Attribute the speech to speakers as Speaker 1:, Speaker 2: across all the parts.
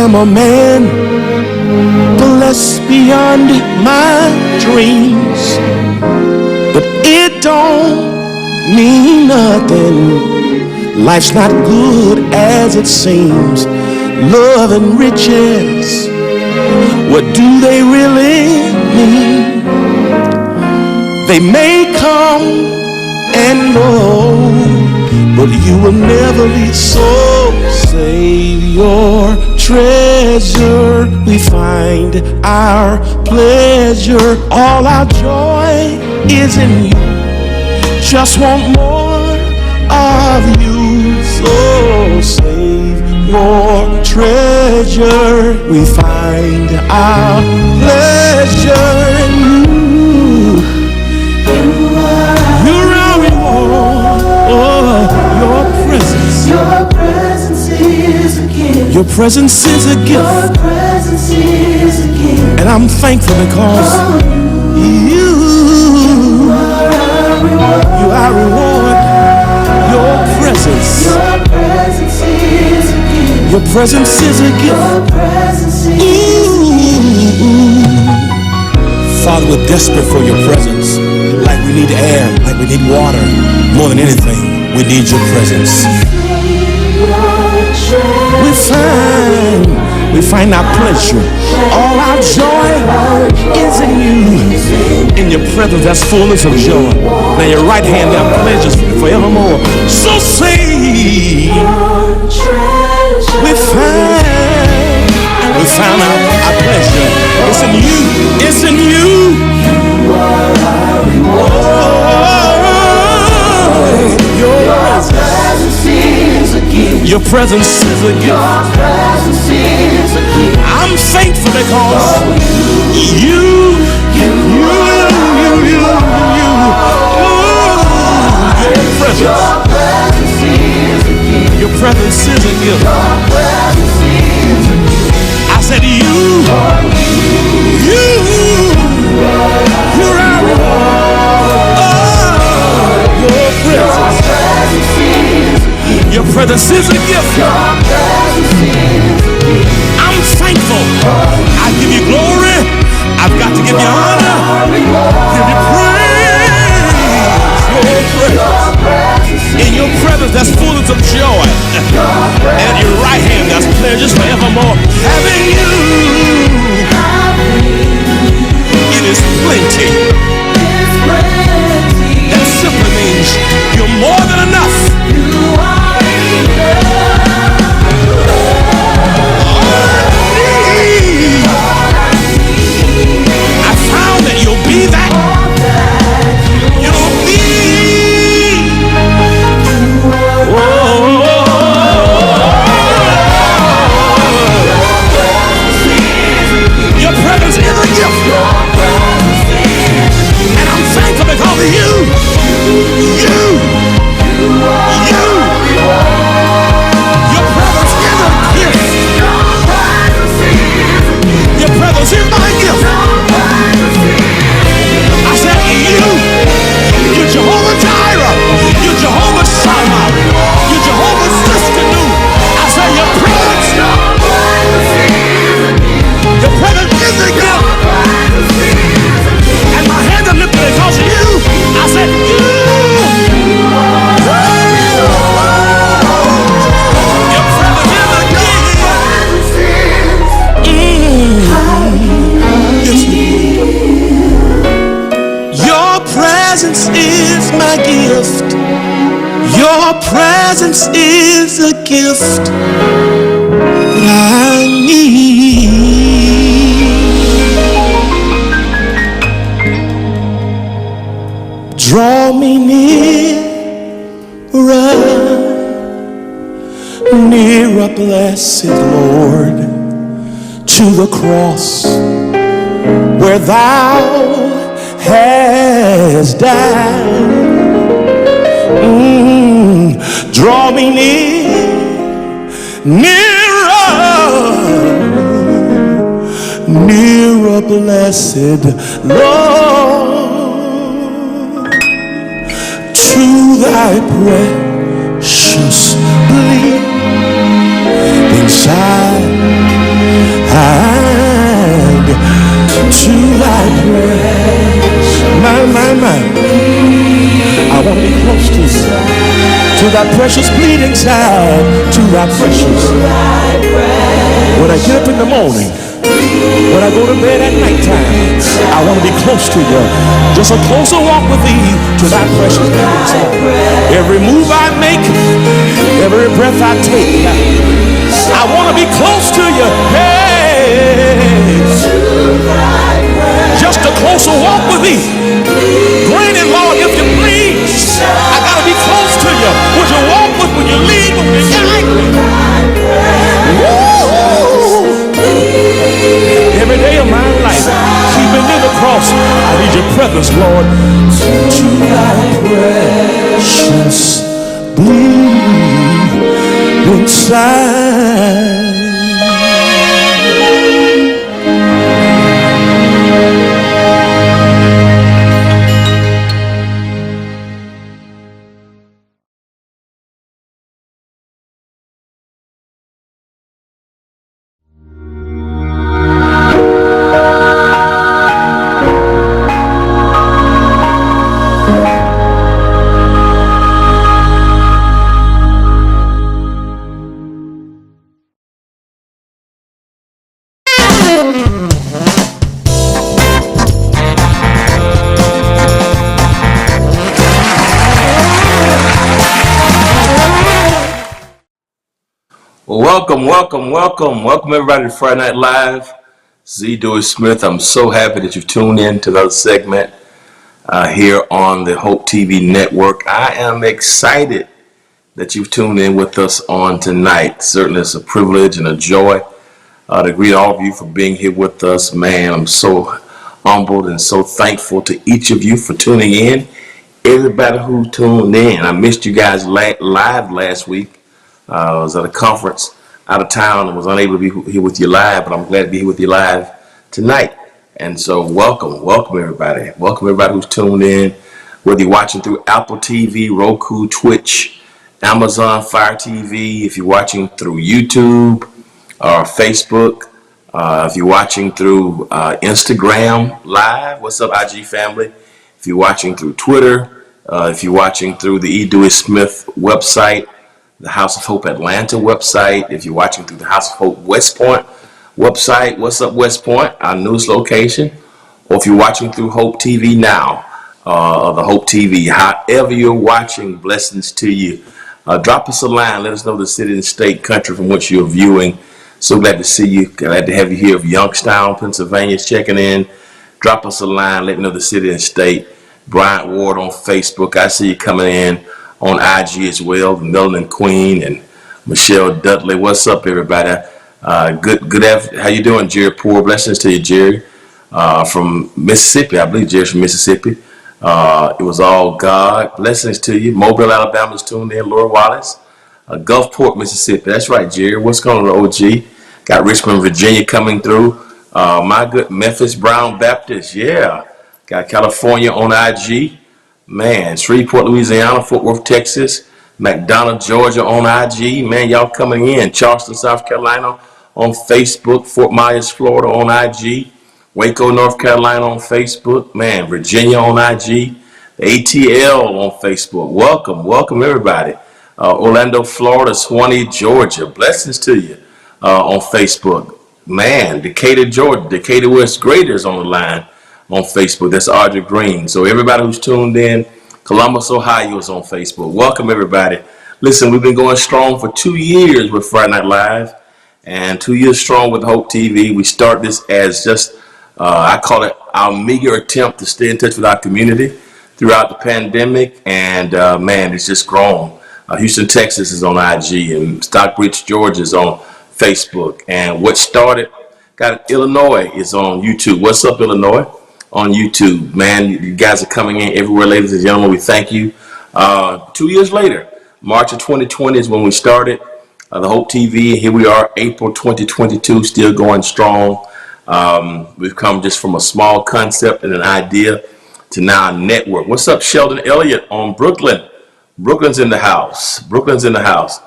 Speaker 1: am a man blessed beyond my dreams, but it don't mean nothing. Life's not good as it seems. Love and riches, what do they really mean? They may come and go, but you will never leave. So save your treasure. We find our pleasure. All our joy is in you. Just want more of you. So save your treasure. We find our pleasure in you. You are presence is a gift. And I'm thankful because you are reward. Your presence is a gift. Father, we're desperate for your presence. Like we need air, like we need water. More than anything, we need your presence. We find our pleasure. All our joy is in you. In your presence, that's fullness of joy. Now your right hand, there are pleasures forevermore. So say, we found our pleasure. It's in you. It's in you. Your presence is a gift. I'm thankful because your presence is a gift. I said you're our your presence is a gift. I'm thankful. I give you glory. I've got to give you honor. Give you praise. In your presence, that's fullness of joy. And at your right hand, that's pleasures forevermore. Having you, it is plenty. That simply means you're more than enough. I found that you'll be that. You'll be. Your presence is a gift. And I'm thankful because of you. Your presence is a gift. Your presence is my gift. I said you're Jehovah Jireh. You're Jehovah Shammah. You're Jehovah Siskanu. I said your presence is a gift. And my hands are lifted because of you. I said your presence is my gift. Your presence is a gift that I need. Draw me nearer, blessed Lord, to the cross where thou has died. Draw me nearer, blessed Lord, to thy precious bleeding side, and to thy precious, my. I want to be close to you, to thy precious bleeding side, to thy precious. When I get up in the morning, when I go to bed at nighttime, I want to be close to you. Just a closer walk with thee, to thy precious bleeding side. Every move I make, every breath I take, I want to be close to you. Hey, just a closer walk with thee. Granted, Lord, if you please, I gotta be close to you. Would you walk with me? Would you lead with me? Guide me? Every day of my life, keep me near the cross. I need your presence, Lord. To thy precious bleeding side.
Speaker 2: Well, welcome everybody to Friday Night Live. Z. Dewey Smith. I'm so happy that you've tuned in to another segment here on the Hope TV network. I am excited that you've tuned in with us on tonight. Certainly it's a privilege and a joy to greet all of you for being here with us. Man, I'm so humbled and so thankful to each of you for tuning in. Everybody who tuned in. I missed you guys live last week. I was at a conference out of town and was unable to be here with you live, but I'm glad to be here with you live tonight. And so welcome everybody. Welcome everybody who's tuned in, whether you're watching through Apple TV, Roku, Twitch, Amazon Fire TV, if you're watching through YouTube or Facebook, if you're watching through Instagram Live, what's up IG family? If you're watching through Twitter, if you're watching through the E. Dewey Smith website, the House of Hope Atlanta website, if you're watching through the House of Hope West Point website, what's up West Point, our newest location, or if you're watching through Hope TV now, or the Hope TV, however you're watching, blessings to you. Drop us a line, let us know the city and state, country from which you're viewing. So glad to see you, glad to have you here. If Youngstown, Pennsylvania is checking in, drop us a line, let me know the city and state. Bryant Ward on Facebook, I see you coming in. On IG as well, the Melanin Queen and Michelle Dudley. What's up, everybody? Good afternoon. How you doing, Jerry? Poor blessings to you, Jerry. From Mississippi, I believe Jerry's from Mississippi. It was all God. Blessings to you. Mobile, Alabama's tuned in. Laura Wallace. Gulfport, Mississippi. That's right, Jerry. What's going on, OG? Got Richmond, Virginia coming through. My good Memphis Brown Baptist. Yeah. Got California on IG. Man, Shreveport, Louisiana, Fort Worth, Texas, McDonough, Georgia on IG. Man, y'all coming in. Charleston, South Carolina on Facebook. Fort Myers, Florida on IG. Waco, North Carolina on Facebook. Man, Virginia on IG. The ATL on Facebook. Welcome everybody. Orlando, Florida, Swanee, Georgia. Blessings to you on Facebook. Man, Decatur, Georgia. Decatur West Graders on the line. On Facebook, that's Audrey Green. So everybody who's tuned in, Columbus, Ohio is on Facebook. Welcome everybody. Listen, we've been going strong for 2 years with Friday Night Live, and 2 years strong with Hope TV. We start this as just, I call it our meager attempt to stay in touch with our community throughout the pandemic, and man, it's just grown. Houston, Texas is on IG, and Stockbridge, Georgia is on Facebook. And what started, got Illinois is on YouTube. What's up, Illinois? On YouTube, man, you guys are coming in everywhere, ladies and gentlemen. We thank you. 2 years later, March of 2020 is when we started the Hope TV. Here we are, April 2022, still going strong. We've come just from a small concept and an idea to now a network. What's up, Sheldon Elliott on Brooklyn? Brooklyn's in the house. Brooklyn's in the house.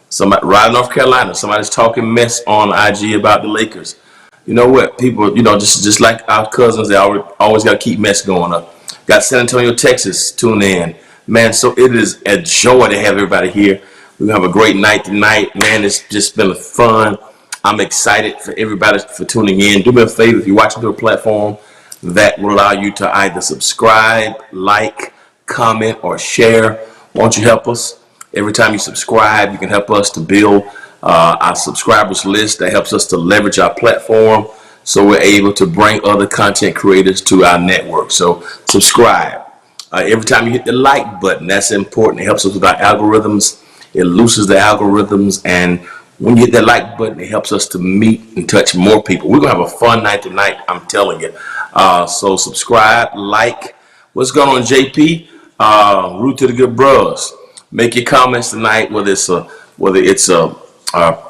Speaker 2: Somebody, Raleigh, North Carolina. Somebody's talking mess on IG about the Lakers. You know what, people, you know, just like our cousins, they always got to keep mess going up. Got San Antonio, Texas, tune in. Man, so it is a joy to have everybody here. We're going to have a great night tonight. Man, it's just been fun. I'm excited for everybody for tuning in. Do me a favor, if you're watching through a platform that will allow you to either subscribe, like, comment, or share. Won't you help us? Every time you subscribe, you can help us to build our subscribers list. That helps us to leverage our platform so we're able to bring other content creators to our network. So subscribe. Every time you hit the like button, that's important. It helps us with our algorithms. It loosens the algorithms, and when you hit that like button, it helps us to meet and touch more people. We're gonna have a fun night tonight, I'm telling you. So subscribe, like. What's going on, JP? Root to the good bros. Make your comments tonight, whether it's a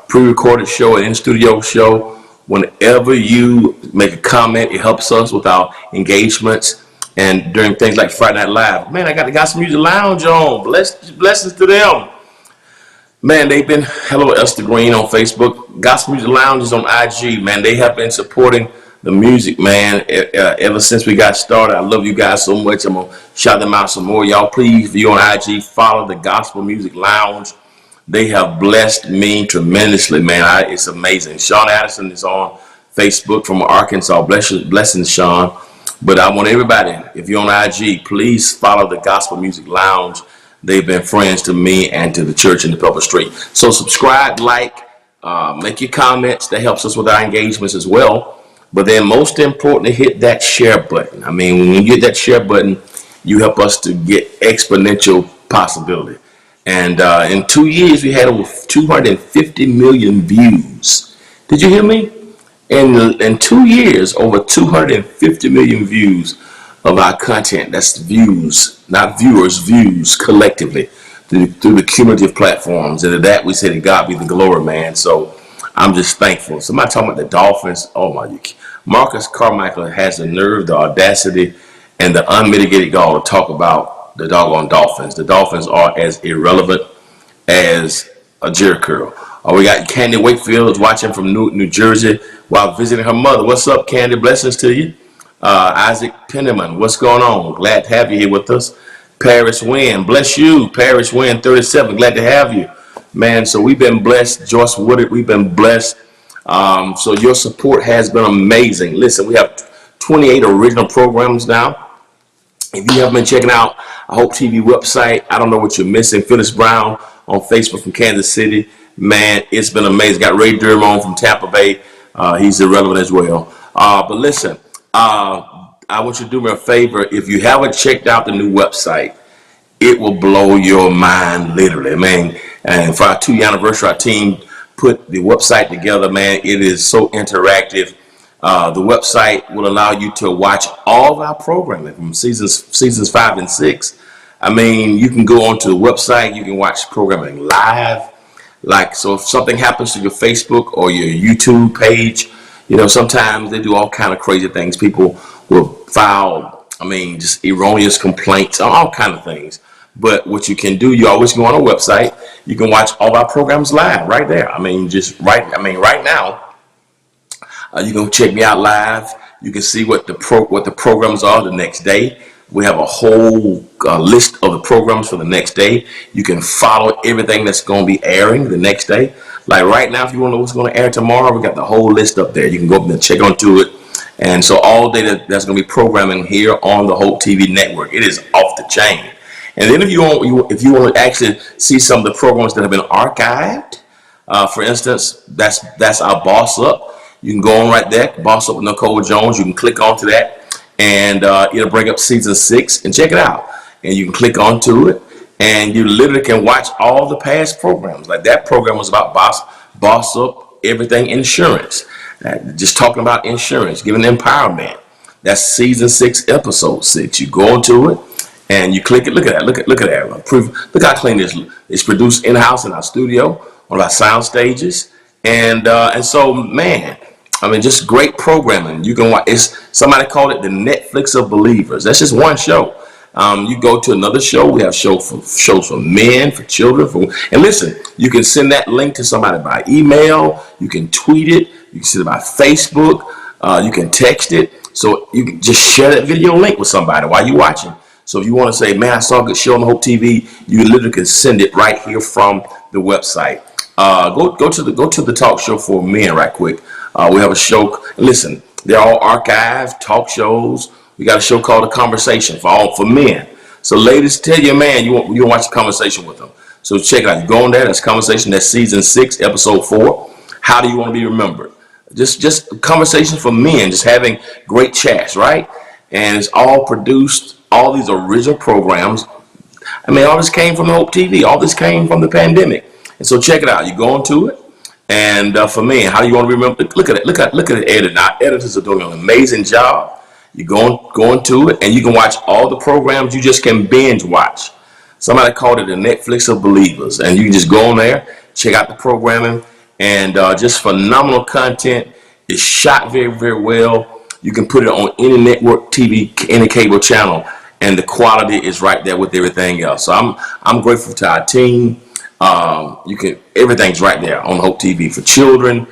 Speaker 2: pre-recorded show, an in-studio show. Whenever you make a comment, it helps us with our engagements and during things like Friday Night Live. Man, I got the Gospel Music Lounge on. Blessings to them. Man, they've been, hello Esther Green on Facebook. Gospel Music Lounge is on IG, man. They have been supporting the music, man, ever since we got started. I love you guys so much. I'm going to shout them out some more. Y'all, please, if you're on IG, follow the Gospel Music Lounge. They have blessed me tremendously, man. It's amazing. Sean Addison is on Facebook from Arkansas. Blessings, Sean. But I want everybody, if you're on IG, please follow the Gospel Music Lounge. They've been friends to me and to the church in the Pepper Street. So subscribe, like, Make your comments. That helps us with our engagements as well. But then most importantly, hit that share button. I mean, when you get that share button, you help us to get exponential possibility. And in 2 years, we had over 250 million views. Did you hear me? In 2 years, over 250 million views of our content. That's views, not viewers, views collectively through the cumulative platforms. And to that, we say to God be the glory, man. So I'm just thankful. Somebody talking about the Dolphins. Oh my, Marcus Carmichael has the nerve, the audacity, and the unmitigated gall to talk about the doggone Dolphins. The Dolphins are as irrelevant as a jerk curl. We got Candy Wakefield watching from New Jersey while visiting her mother. What's up, Candy? Blessings to you. Isaac Penniman, what's going on? Glad to have you here with us. Paris Wynn, bless you. Paris Wynn, 37, glad to have you. Man, so we've been blessed. Joyce Woodard, we've been blessed. So your support has been amazing. Listen, we have 28 original programs now. If you haven't been checking out our Hope TV website, I don't know what you're missing. Phyllis Brown on Facebook from Kansas City. Man, it's been amazing. Got Ray Durham from Tampa Bay. He's irrelevant as well. But listen, I want you to do me a favor. If you haven't checked out the new website, it will blow your mind, literally, man. And for our 2-year anniversary, our team put the website together, man. It is so interactive. The website will allow you to watch all of our programming from seasons 5 and 6. I mean, you can go onto the website, you can watch programming live. Like, so if something happens to your Facebook or your YouTube page, you know, sometimes they do all kind of crazy things. People will file, I mean, just erroneous complaints, all kind of things. But what you can do, you always go on our website. You can watch all our programs live right there. I mean, right now, you can check me out live. You can see what the programs are the next day. We have a whole list of the programs for the next day. You can follow everything that's going to be airing the next day. Like right now, if you want to know what's going to air tomorrow, we got the whole list up there. You can go up and check onto it. And so all day that's going to be programming here on the Hope TV network. It is off the chain. And then if you want to actually see some of the programs that have been archived, for instance, that's our Boss Up. You can go on right there, Boss Up with Nicole Jones. You can click onto that. And it'll bring up season 6 and check it out. And you can click onto it and you literally can watch all the past programs. Like that program was about Boss Up Everything Insurance. Just talking about insurance, giving empowerment. That's season 6, episode 6. You go into it and you click it. Look at that. Look at that. Look how clean it is. It's produced in-house in our studio, one of our sound stages. And so, man, I mean, just great programming. You can watch. Somebody called it the Netflix of believers. That's just one show. You go to another show. We have shows for men, for children, and listen. You can send that link to somebody by email. You can tweet it. You can send it by Facebook. You can text it. So you can just share that video link with somebody while you're watching. So if you want to say, "Man, I saw a good show on Hope TV," you literally can send it right here from the website. Go to the talk show for men right quick. We have a show. Listen, they're all archived talk shows. We got a show called The Conversation for men. So ladies, tell your man you want to watch The Conversation with them. So check it out. You go on there. That's Conversation. That's season 6, episode 4. How do you want to be remembered? Just conversation for men. Just having great chats, right? And it's all produced. All these original programs. I mean, all this came from the Hope TV. All this came from the pandemic. And so check it out. You go into it. And for me, how do you want to remember? Look at it. Look at the editor. Our editors are doing an amazing job. You go into it, and you can watch all the programs. You just can binge watch. Somebody called it the Netflix of believers, and you can just go on there, check out the programming, and just phenomenal content. It's shot very, very well. You can put it on any network TV, any cable channel, and the quality is right there with everything else. So I'm grateful to our team. Everything's right there on Hope TV for children,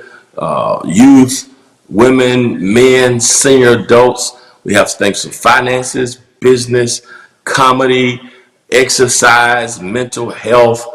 Speaker 2: youth, women, men, senior adults. We have things for finances, business, comedy, exercise, mental health,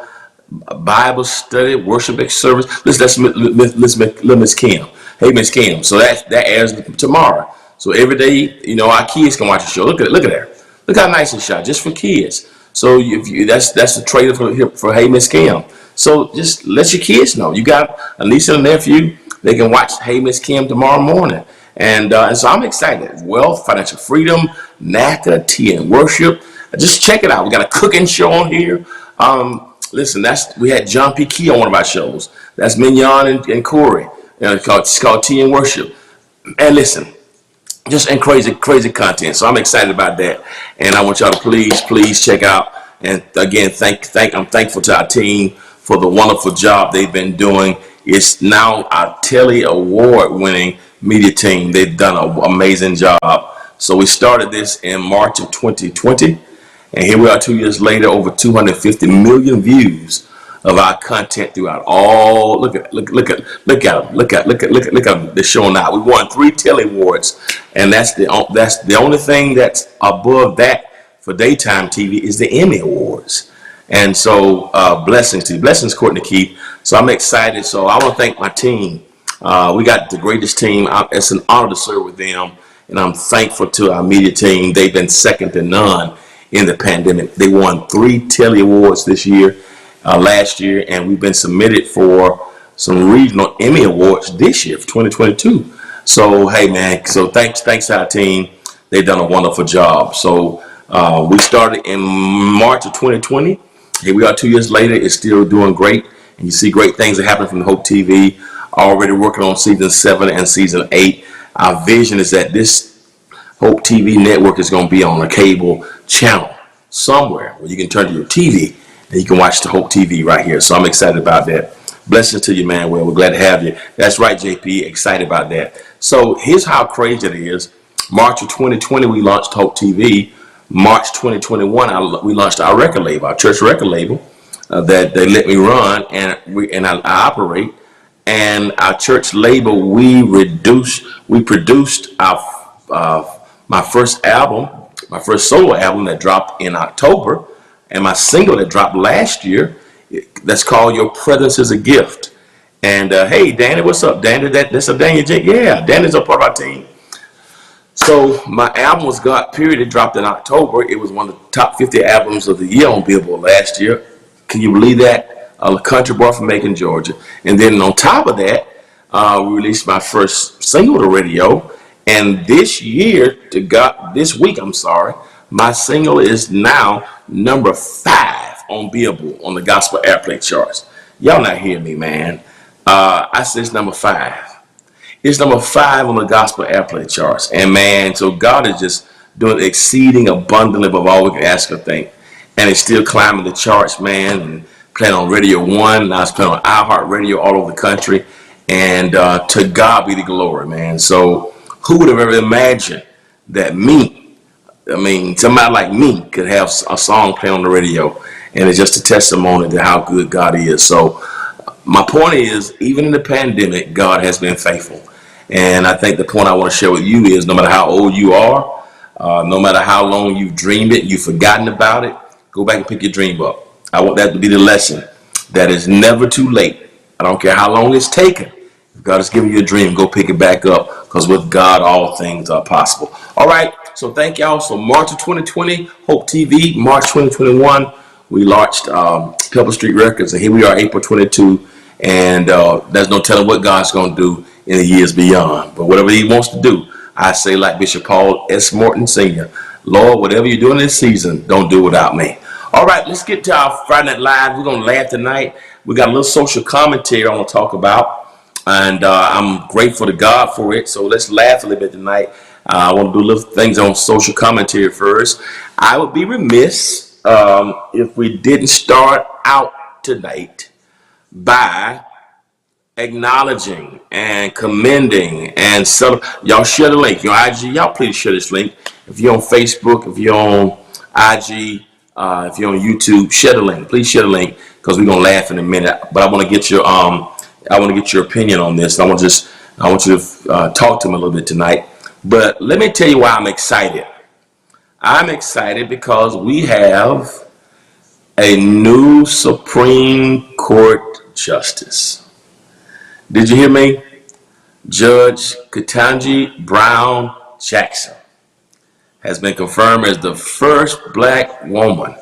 Speaker 2: Bible study, worship service. Listen, that's Miss Kim. Hey, Miss Kim. So that airs tomorrow. So every day, you know, our kids can watch the show. Look at her. Look how nice it's shot, just for kids. So that's the trailer for Hey Miss Kim. So just let your kids know. You got a niece and a nephew, they can watch Hey Miss Kim tomorrow morning. And so I'm excited. Wealth, financial freedom, NACA, tea and worship. Just check it out. We got a cooking show on here. Listen, we had John P. Key on one of our shows. That's Mignon and Corey. It's called Tea and Worship. And listen, just in crazy content. So I'm excited about that. And I want y'all to please check out. And again, I'm thankful to our team for the wonderful job they've been doing. It's now our Telly Award winning media team. They've done an amazing job. So we started this in March of 2020. And here we are 2 years later, over 250 million views of our content throughout all. Look at the show now. We won 3 Telly Awards, and that's the only thing that's above that for daytime TV is the Emmy Awards. And so blessings to you. Blessings, Courtney Keith. So I'm excited. So I want to thank my team. We got the greatest team. It's an honor to serve with them, and I'm thankful to our media team. They've been second to none in the pandemic. They won 3 Telly Awards this year, last year, and we've been submitted for some regional Emmy Awards this year for 2022. So hey man, so thanks to our team. They've done a wonderful job. So we started in March of 2020. Here we are 2 years later. It's still doing great, and you see great things that happen from Hope TV. Already working on season 7 and season 8. Our vision is that this Hope TV network is going to be on a cable channel somewhere where you can turn to your TV and you can watch the Hope TV right here. So I'm excited about that. Blessings to you, man. Well, we're glad to have you. That's right, JP. Excited about that. So here's how crazy it is. March of 2020, we launched Hope TV. March 2021, we launched our record label, our church record label that they let me run and I operate. And our church label, we produced our my first album, my first solo album that dropped in October, and my single that dropped last year, that's called Your Presence is a Gift. And hey, Danny, what's up, Danny? That's a Daniel J. Yeah, Danny's a part of our team. So my album was God Period. It dropped in October. It was one of the top 50 albums of the year on Billboard last year. Can you believe that? A country boy from Macon, Georgia. And then on top of that, we released my first single to radio. And this week, my single is now number 5 on Billboard on the gospel airplay charts. Y'all not hearing me, man. I said it's number 5. It's number 5 on the gospel airplay charts. And man, so God is just doing exceeding abundantly above all we can ask or think. And it's still climbing the charts, man, and playing on Radio 1. Now it's playing on iHeartRadio all over the country. And to God be the glory, man. So who would have ever imagined that somebody like me could have a song play on the radio? And it's just a testimony to how good God is. So my point is, even in the pandemic, God has been faithful. And I think the point I want to share with you is no matter how old you are, no matter how long you've dreamed it, you've forgotten about it, go back and pick your dream up. I want that to be the lesson, that it's never too late. I don't care how long it's taken. If God has given you a dream, go pick it back up, because with God, all things are possible. All right, so thank y'all. So March of 2020, Hope TV. March 2021, we launched Pebble Street Records, and here we are, April 22, and there's no telling what God's going to do in the years beyond. But whatever he wants to do, I say like Bishop Paul S. Morton Sr., Lord, whatever you're doing this season, don't do without me. All right, let's get to our Friday Night Live. We're going to laugh tonight. We got a little social commentary I want to talk about. And I'm grateful to God for it. So let's laugh a little bit tonight. I want to do little things on social commentary first. I would be remiss if we didn't start out tonight by acknowledging and commending and y'all share the link. Your IG, y'all please share this link. If you're on Facebook, if you're on IG, if you're on YouTube, share the link. Please share the link, because we're gonna laugh in a minute. But I want to get your opinion on this. I want you to talk to me a little bit tonight. But let me tell you why I'm excited. I'm excited because we have a new Supreme Court Justice. Did you hear me? Judge Ketanji Brown Jackson has been confirmed as the first black woman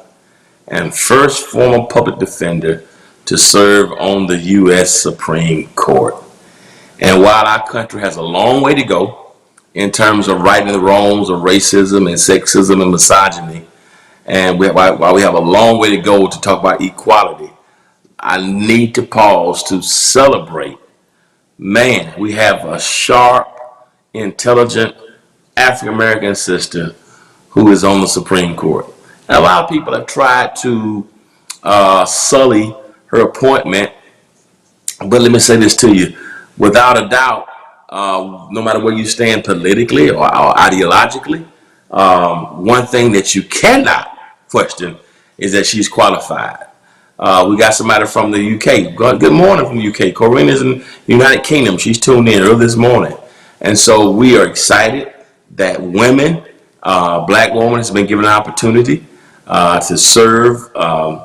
Speaker 2: and first former public defender to serve on the U.S. Supreme Court. And while our country has a long way to go in terms of righting the wrongs of racism and sexism and misogyny, and while we have a long way to go to talk about equality, I need to pause to celebrate. Man, we have a sharp, intelligent African-American sister who is on the Supreme Court. And a lot of people have tried to sully her appointment, but let me say this to you. Without a doubt, no matter where you stand politically or ideologically, one thing that you cannot question is that she's qualified. We got somebody from the UK. Good morning from the UK. Corinne is in the United Kingdom. She's tuned in early this morning. And so we are excited that women, black women, has been given an opportunity to serve on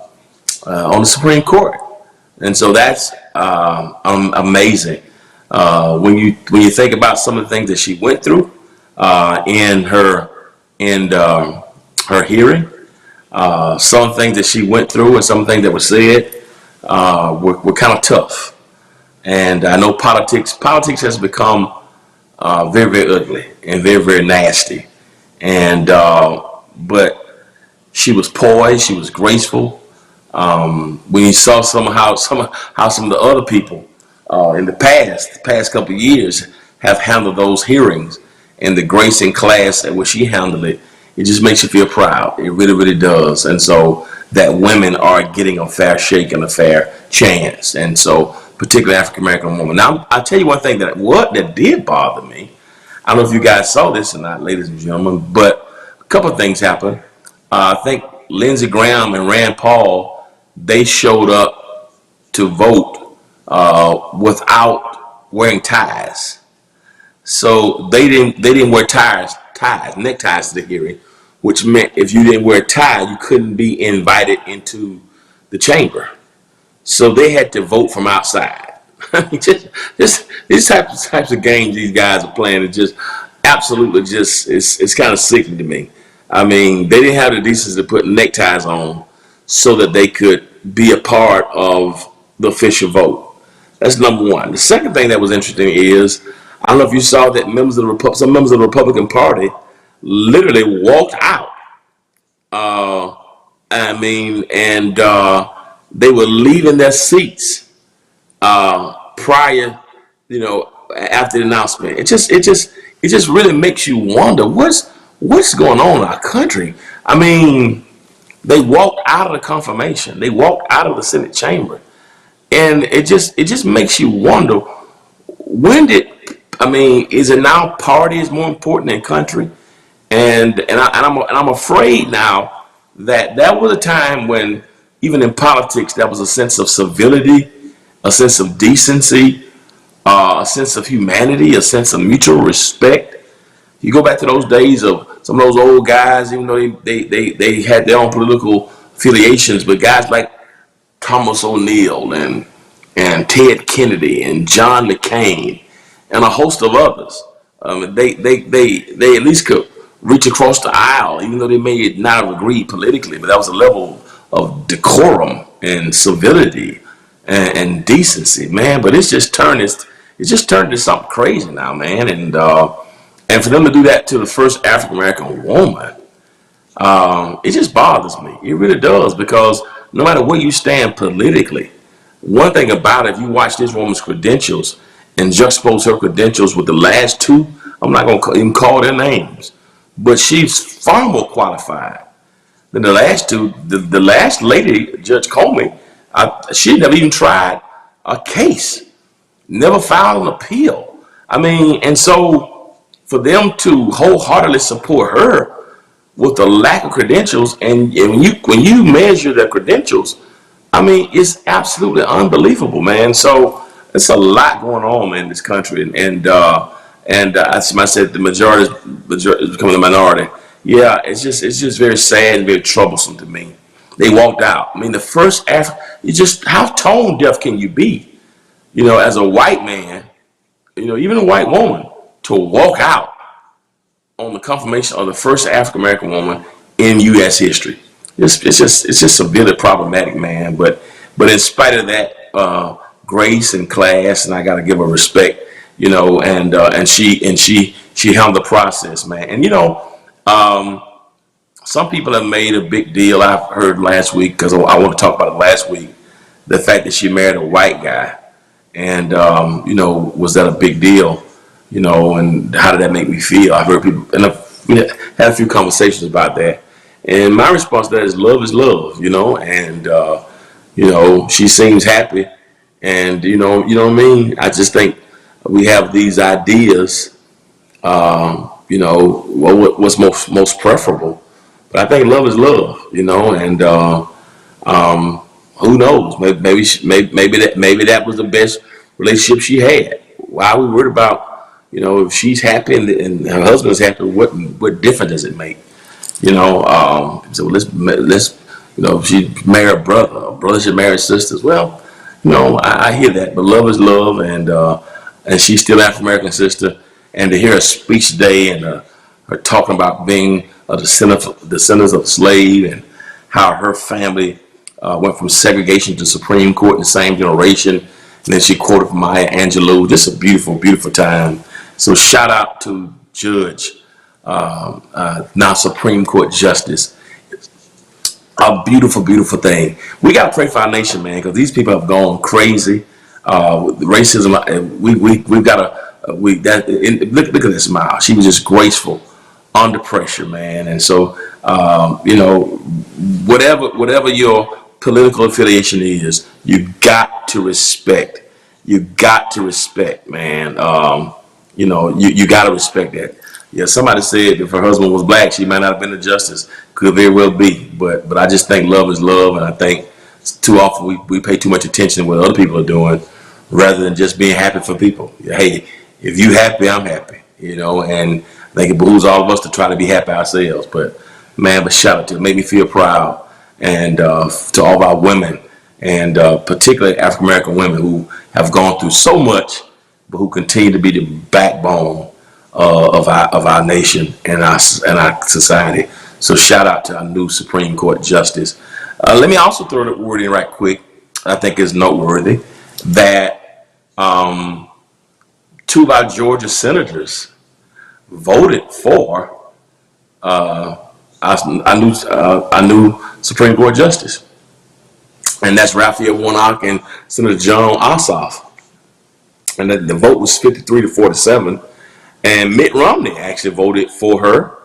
Speaker 2: the Supreme Court. And so that's amazing. When you think about some of the things that she went through in her hearing, some things that she went through and some things that were said were kind of tough. And I know politics has become very, very ugly and very, very nasty. And but she was poised, she was graceful. When you saw how some of the other people in the past couple of years have handled those hearings and the grace and class at which she handled it, it just makes you feel proud. It really, really does. And so that women are getting a fair shake and a fair chance. And so particularly African-American women. Now, I'll tell you one thing that did bother me. I don't know if you guys saw this or not, ladies and gentlemen, but a couple of things happened. I think Lindsey Graham and Rand Paul, they showed up to vote without wearing ties. So they didn't wear neckties to the hearing, which meant if you didn't wear a tie, you couldn't be invited into the chamber. So they had to vote from outside. just these types of games these guys are playing is just absolutely it's kind of sickening to me. I mean, they didn't have the decency to put neckties on so that they could be a part of the official vote. That's number one. The second thing that was interesting is, I don't know if you saw that some members of the Republican Party literally walked out. They were leaving their seats prior, after the announcement. It just really makes you wonder what's going on in our country. I mean, they walked out of the confirmation. They walked out of the Senate chamber, and it just makes you wonder, is it now party is more important than country? And I'm afraid now that was a time when even in politics there was a sense of civility, a sense of decency, a sense of humanity, a sense of mutual respect. You go back to those days of some of those old guys, even though they had their own political affiliations, but guys like Thomas O'Neill and Ted Kennedy and John McCain and a host of others, they at least could reach across the aisle, even though they may not have agreed politically, but that was a level of decorum and civility and decency, man. But it's just turned into something crazy now, man. And for them to do that to the first African American woman, it just bothers me. It really does, because no matter where you stand politically, one thing about it, if you watch this woman's credentials and juxtapose her credentials with the last two, I'm not going to even call their names, but she's far more qualified than the last two. The last lady, Judge Comey, she never even tried a case, never filed an appeal. I mean, and so for them to wholeheartedly support her with the lack of credentials, and when you measure their credentials, I mean, it's absolutely unbelievable, man. So there's a lot going on, man, in this country, and as I said, the majority is becoming the minority. Yeah, it's just very sad and very troublesome to me. They walked out. I mean, the first how tone deaf can you be? As a white man, even a white woman, to walk out on the confirmation of the first African American woman in U.S. history. It's just severely problematic, man. But But in spite of that, grace and class, and I got to give her respect, and she handled the process, man. And some people have made a big deal. I've heard last week, because I want to talk about it last week, the fact that she married a white guy, and was that a big deal? And how did that make me feel? I've heard people, and we had a few conversations about that. And my response to that is love, and she seems happy, and you know what I mean. I just think we have these ideas, what's most preferable. But I think love is love, and who knows? Maybe that was the best relationship she had. Why are we worried about, if she's happy and her husband's happy? What difference does it make? So let's if she marry a brother should marry sisters. Well, I hear that, but love is love, and she's still an African American sister. And to hear her speech today and her talking about being a descendants of slave, and how her family went from segregation to Supreme Court in the same generation, and then she quoted from Maya Angelou. Just a beautiful, beautiful time. So shout out to Judge, now Supreme Court Justice. A beautiful, beautiful thing. We got to pray for our nation, man, because these people have gone crazy. With racism, we've got to, look at this smile. She was just graceful under pressure, man. And so, whatever your political affiliation is, you got to respect. You got to respect, man. You got to respect that. Yeah, somebody said if her husband was black, she might not have been a justice. Could very well be. But I just think love is love, and I think too often we pay too much attention to what other people are doing rather than just being happy for people. Hey, if you happy, I'm happy. And I think it behooves all of us to try to be happy ourselves. But shout out to it. Made me feel proud, and to all of our women, and particularly African American women who have gone through so much, but who continue to be the backbone of our nation and our society. So shout out to our new Supreme Court Justice. Let me also throw the word in right quick. I think it's noteworthy that two of our Georgia senators voted for our new Supreme Court Justice, and that's Raphael Warnock and Senator Jon Ossoff. And the vote was 53-47. And Mitt Romney actually voted for her.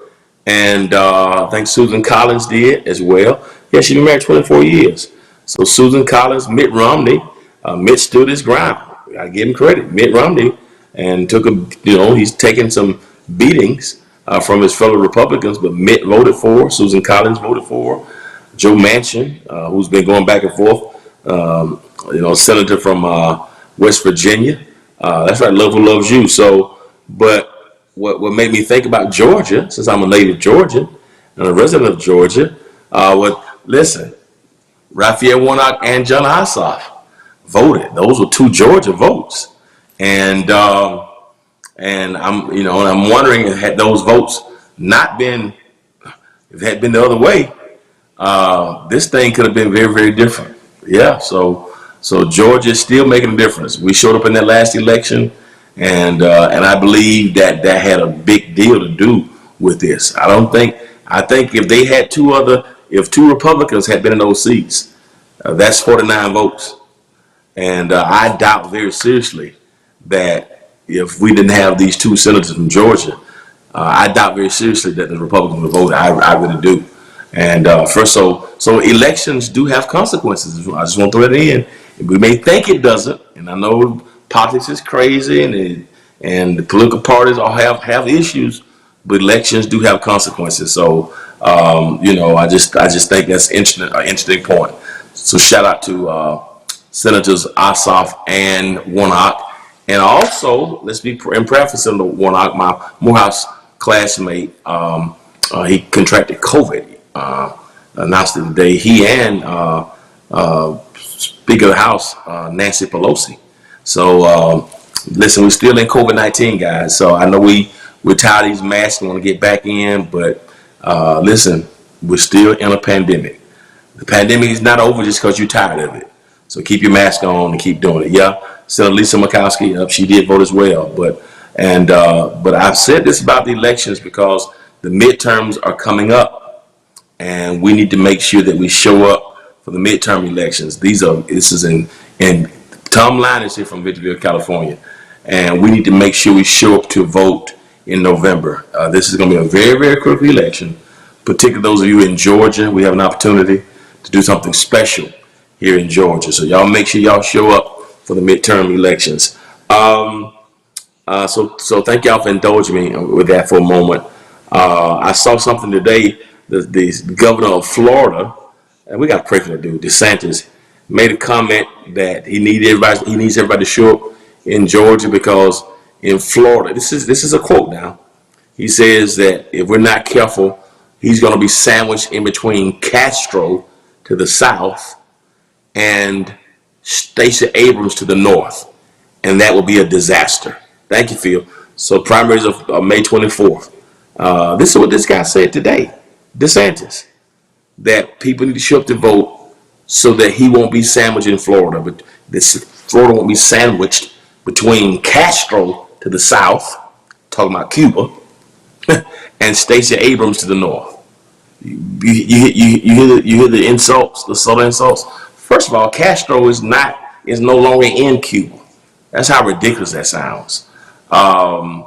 Speaker 2: And I think Susan Collins did as well. Yeah, she's been married 24 years. So Susan Collins, Mitt Romney, Mitt stood his ground. I gotta give him credit. Mitt Romney, and he's taken some beatings from his fellow Republicans, but Mitt voted for, Susan Collins voted for, Joe Manchin, who's been going back and forth, senator from West Virginia. That's right, love who loves you. So, but what made me think about Georgia, since I'm a native Georgian and a resident of Georgia, listen, Raphael Warnock and Jon Ossoff voted. Those were two Georgia votes, and I'm wondering if had those votes not been, if it had been the other way, this thing could have been very, very different. Yeah, so Georgia is still making a difference. We showed up in that last election, and I believe that had a big deal to do with this. I think if they had if two Republicans had been in those seats, that's 49 votes. And I doubt very seriously that if we didn't have these two senators from Georgia, I doubt very seriously that the Republicans would vote. I really do. And so elections do have consequences. I just want to throw that in. We may think it doesn't, and I know politics is crazy, and the political parties all have issues, but elections do have consequences. So I just think that's an interesting point. So shout out to Senators Ossoff and Warnock, and also let's be in prayer for Senator Warnock, my Morehouse classmate. He contracted COVID. Announced it today. He and Speaker of the House, Nancy Pelosi. So listen, we're still in COVID-19, guys. So I know we're tired of these masks and want to get back in, but listen, we're still in a pandemic. The pandemic is not over just because you're tired of it. So keep your mask on and keep doing it. Yeah. So Lisa Murkowski, she did vote as well. But I've said this about the elections because the midterms are coming up, and we need to make sure that we show up for the midterm elections. This is in Tom Line is here from Victorville, California, and we need to make sure we show up to vote in November. This is going to be a very, very critical election, particularly those of you in Georgia. We have an opportunity to do something special here in Georgia. So y'all make sure y'all show up for the midterm elections. So thank y'all for indulging me with that for a moment. I saw something today. The governor of Florida, and we got to pray for that dude, DeSantis, made a comment that he needs everybody to show up in Georgia because in Florida, this is a quote now. He says that if we're not careful, he's going to be sandwiched in between Castro to the south and Stacey Abrams to the north, and that will be a disaster. Thank you, Phil. So primaries of May 24th. This is what this guy said today, DeSantis, that people need to show up to vote so that he won't be sandwiched in Florida. But Florida won't be sandwiched between Castro to the south, talking about Cuba, and Stacey Abrams to the north. You hear the insults, the subtle insults. First of all, Castro is no longer in Cuba. That's how ridiculous that sounds. And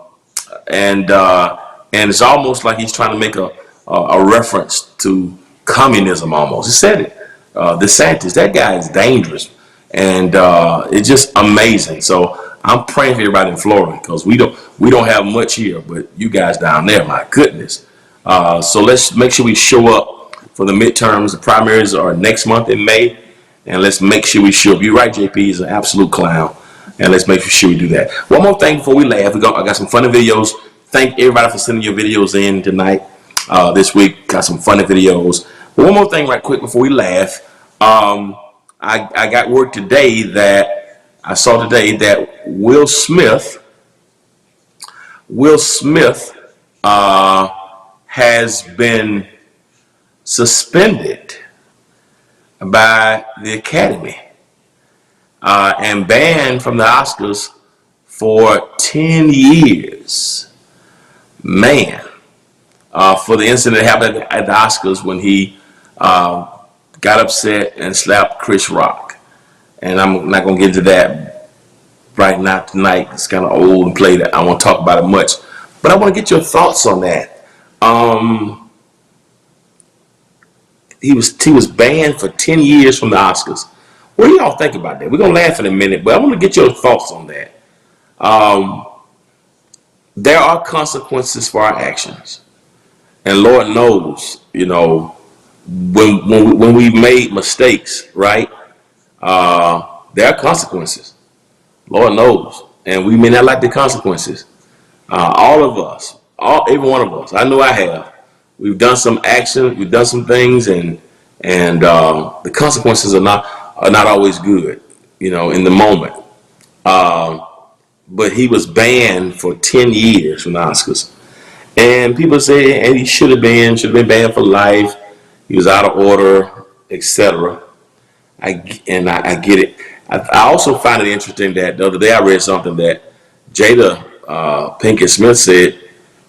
Speaker 2: it's almost like he's trying to make a reference to communism almost. He said it. DeSantis, that guy is dangerous, and it's just amazing. So I'm praying for everybody in Florida because we don't have much here, but you guys down there, my goodness. So let's make sure we show up for the midterms. The primaries are next month in May, and let's make sure we show up. You're right, JP is an absolute clown, and let's make sure we do that. One more thing before we laugh. I got some funny videos. Thank everybody for sending your videos in tonight. This week got some funny videos. But one more thing right quick before we laugh. I got word today that I saw today that Will Smith has been suspended by the Academy and banned from the Oscars for 10 years. Man, for the incident that happened at the Oscars when he got upset and slapped Chris Rock. And I'm not going to get into that right now tonight. It's kind of old and played. I won't talk about it much. But I want to get your thoughts on that. He was banned for 10 years from the Oscars. What do y'all think about that? We're going to laugh in a minute, but I want to get your thoughts on that. There are consequences for our actions. And Lord knows, you know, when we made mistakes, right? There are consequences. Lord knows. And we may not like the consequences. All of us, every one of us, I know I have. We've done some action, we've done some things, and the consequences are not always good, you know, in the moment. But he was banned for 10 years from the Oscars. And people say, and he should have been banned for life. He was out of order, etc. I get it. I also find it interesting that the other day I read something that Jada Pinkett Smith said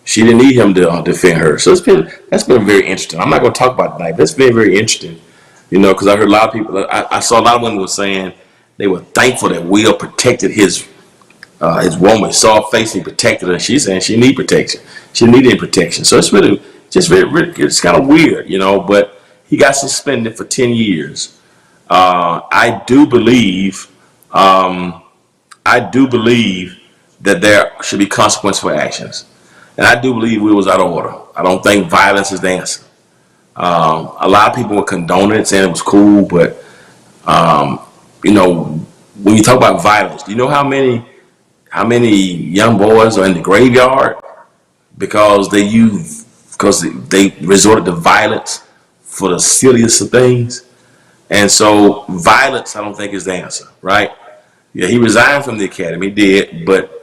Speaker 2: she didn't need him to defend her. So that's been very interesting. I'm not going to talk about it tonight, but it's been very interesting, you know, because I heard a lot of people. I saw a lot of women were saying they were thankful that Will protected his woman. Saw her face, he protected her. She's saying she need protection. She needed protection. So it's really just very it's kind of weird, you know. But he got suspended for 10 years. I do believe that there should be consequence for actions. And I do believe we was out of order. I don't think violence is the answer. A lot of people were condoning it, saying it was cool, but you know, when you talk about violence, do you know how many young boys are in the graveyard because they resorted to violence for the silliest of things? And so violence, I don't think, is the answer, right? Yeah, he resigned from the Academy, he did, but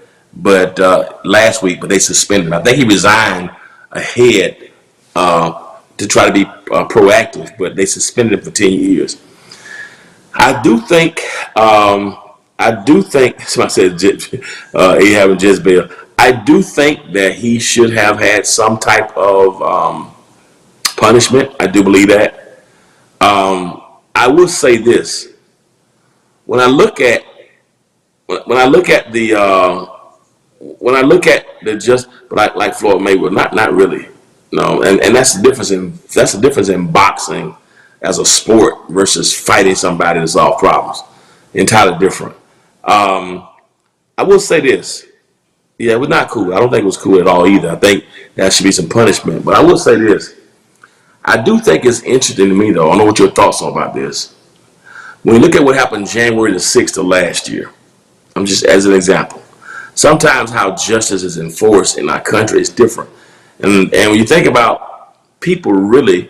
Speaker 2: last week, but they suspended him. I think he resigned ahead to try to be proactive, but they suspended him for 10 years. I do think, somebody said Ahab and Jezebel. I do think that he should have had some type of punishment. I do believe that. I will say this: when I look at just like Floyd Mayweather, not really, no, and that's the difference in boxing as a sport versus fighting somebody to solve problems. Entirely different. I will say this. Yeah, it was not cool. I don't think it was cool at all either. I think there should be some punishment. But I will say this. I do think it's interesting to me, though. I don't know what your thoughts are about this. When you look at what happened January the 6th of last year, I'm just as an example. Sometimes how justice is enforced in our country is different. And when you think about people really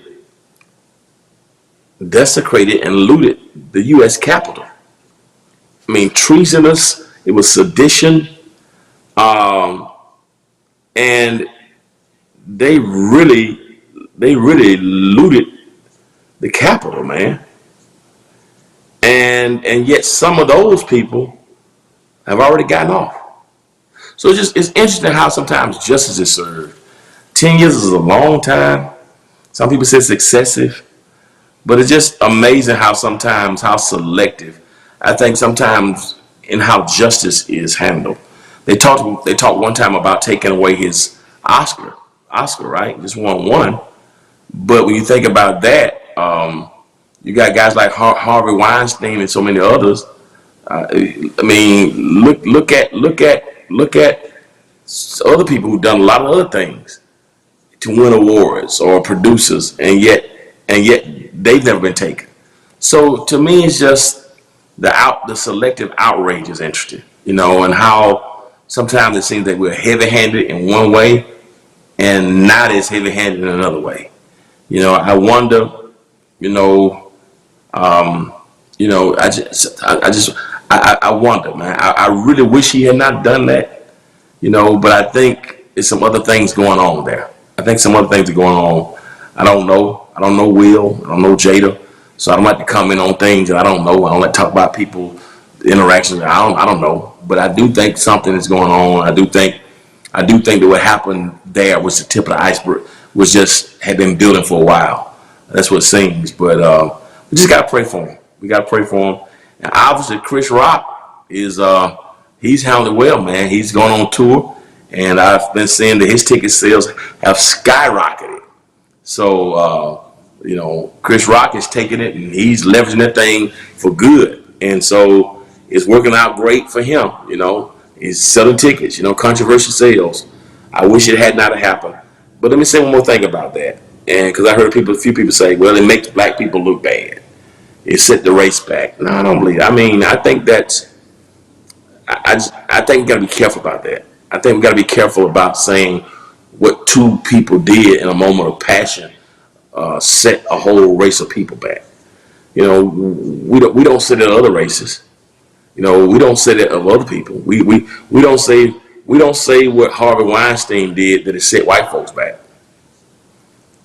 Speaker 2: desecrated and looted the U.S. Capitol. I mean, treasonous. It was sedition. And they really looted the Capitol, man. And yet some of those people have already gotten off. So it's interesting how sometimes justice is served. 10 years is a long time. Some people say it's excessive. But it's just amazing how selective, I think sometimes in how justice is handled. They talked one time about taking away his Oscar, right? Just won one. But when you think about that, you got guys like Harvey Weinstein and so many others. I mean, look at other people who've done a lot of other things to win awards or producers, and yet they've never been taken. So to me, it's just the selective outrage is interesting, and how sometimes it seems that we're heavy-handed in one way and not as heavy-handed in another way. I wonder, I wonder, man. I really wish he had not done that, but I think there's some other things going on there. I think some other things are going on. I don't know. I don't know Will. I don't know Jada. So I don't like to comment on things that I don't know. I don't like to talk about people, interactions. I don't know. But I do think something is going on. I do think that what happened there was the tip of the iceberg, had been building for a while. That's what it seems. But we just gotta pray for him. We gotta pray for him. And obviously Chris Rock is he's handled it well, man. He's going on tour, and I've been seeing that his ticket sales have skyrocketed. So Chris Rock is taking it and he's leveraging that thing for good. And so it's working out great for him. He's selling tickets, controversial sales. I wish it had not happened. But let me say one more thing about that. And because I heard a few people say, well, it makes black people look bad. It set the race back. No, I don't believe it. I mean, I think we got to be careful about that. I think we got to be careful about saying what two people did in a moment of passion set a whole race of people back. We don't say that of other races. We don't say that of other people. We don't say what Harvey Weinstein did that it set white folks back.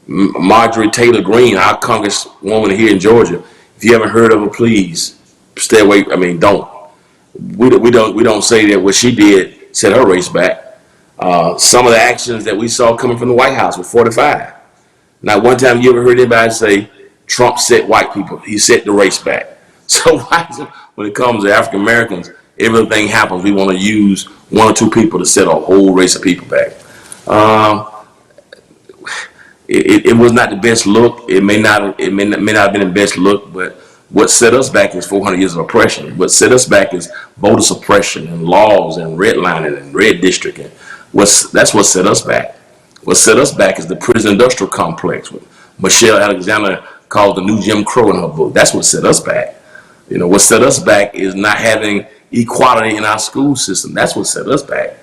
Speaker 2: Marjorie Taylor Greene, our congresswoman here in Georgia. If you haven't heard of her, please stay away. I mean, don't. We don't say that what she did set her race back. Some of the actions that we saw coming from the White House with 45. Not one time you ever heard anybody say Trump set white people. He set the race back. So why is it, when it comes to African Americans, everything happens, we want to use one or two people to set a whole race of people back. It was not the best look. It may not have been the best look, but what set us back is 400 years of oppression. What set us back is voter suppression and laws and redlining and red districting. That's what set us back. What set us back is the prison industrial complex, what Michelle Alexander called the new Jim Crow in her book. That's what set us back. What set us back is not having equality in our school system. That's what set us back.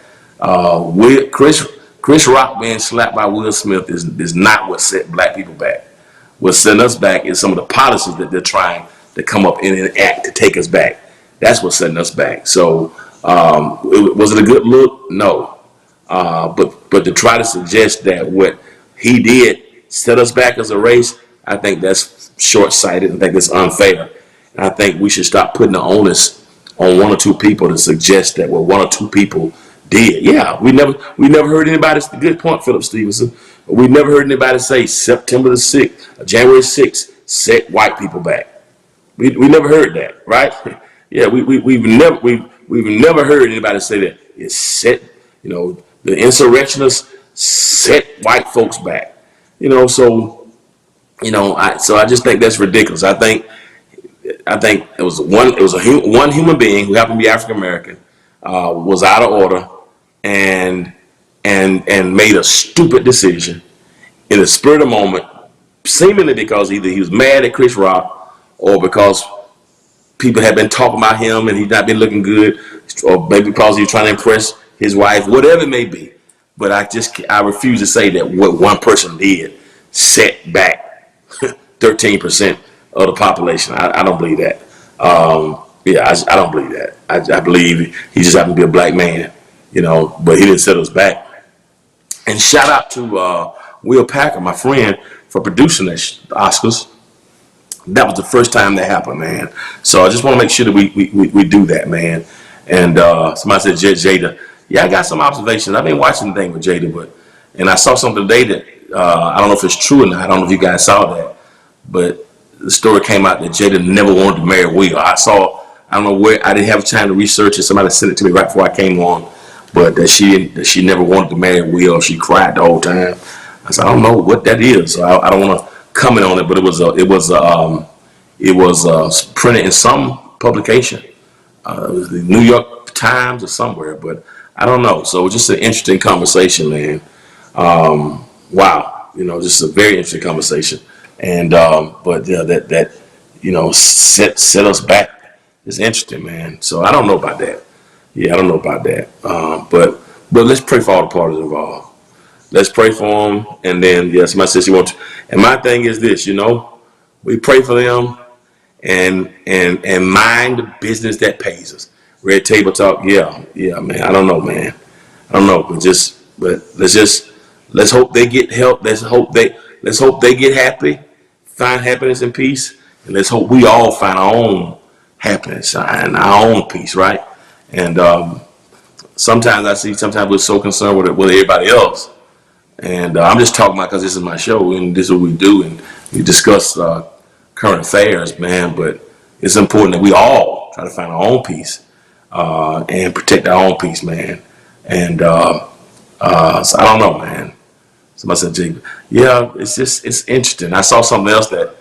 Speaker 2: Chris Rock being slapped by Will Smith is not what set black people back. What set us back is some of the policies that they're trying to come up and enact to take us back. That's what's setting us back. So was it a good look? No. But to try to suggest that what he did set us back as a race, I think that's short-sighted. I think that's unfair. And I think we should stop putting the onus on one or two people to suggest that, well, one or two people did. Yeah, we never heard anybody. Good point, Philip Stevenson. We never heard anybody say September the 6th, January 6th, set white people back. We never heard that, right? Yeah, we've never heard anybody say that. It set, the insurrectionists set white folks back. So I just think that's ridiculous. I think it was one human being who happened to be African American was out of order and made a stupid decision in the spur of the moment, seemingly because either he was mad at Chris Rock or because people had been talking about him and he's not been looking good, or maybe because he was trying to impress his wife, whatever it may be. But I refuse to say that what one person did set back 13% of the population. I don't believe that. I don't believe that. I believe he just happened to be a black man, but he didn't set us back. And shout out to Will Packer, my friend, for producing the Oscars. That was the first time that happened, man. So I just want to make sure that we do that, man. And somebody said Jada. Yeah, I got some observations. I've been watching the thing with Jada, and I saw something today that I don't know if it's true or not. I don't know if you guys saw that, but the story came out that Jada never wanted to marry Will. I don't know where, I didn't have time to research it. Somebody sent it to me right before I came on, but that she never wanted to marry Will. She cried the whole time. I said, I don't know what that is. So I don't want to comment on it, but it was printed in some publication. It was the New York Times or somewhere, but I don't know. So just an interesting conversation, man. Wow, just a very interesting conversation. And but yeah, that set us back is interesting, man. So I don't know about that. Yeah, I don't know about that. But let's pray for all the parties involved. Let's pray for them, and then somebody says she wants to. And my thing is this, we pray for them, and mind the business that pays us. Red Table Talk, yeah, man. I don't know, man. I don't know, but let's hope they get help. Let's hope they get happy, find happiness and peace, and let's hope we all find our own happiness and our own peace, right? And sometimes we're so concerned with everybody else. And I'm just talking about because this is my show and this is what we do, and we discuss current affairs, man. But it's important that we all try to find our own peace and protect our own peace, man. And so I don't know, man. Somebody said, Jake, yeah, it's interesting. I saw something else that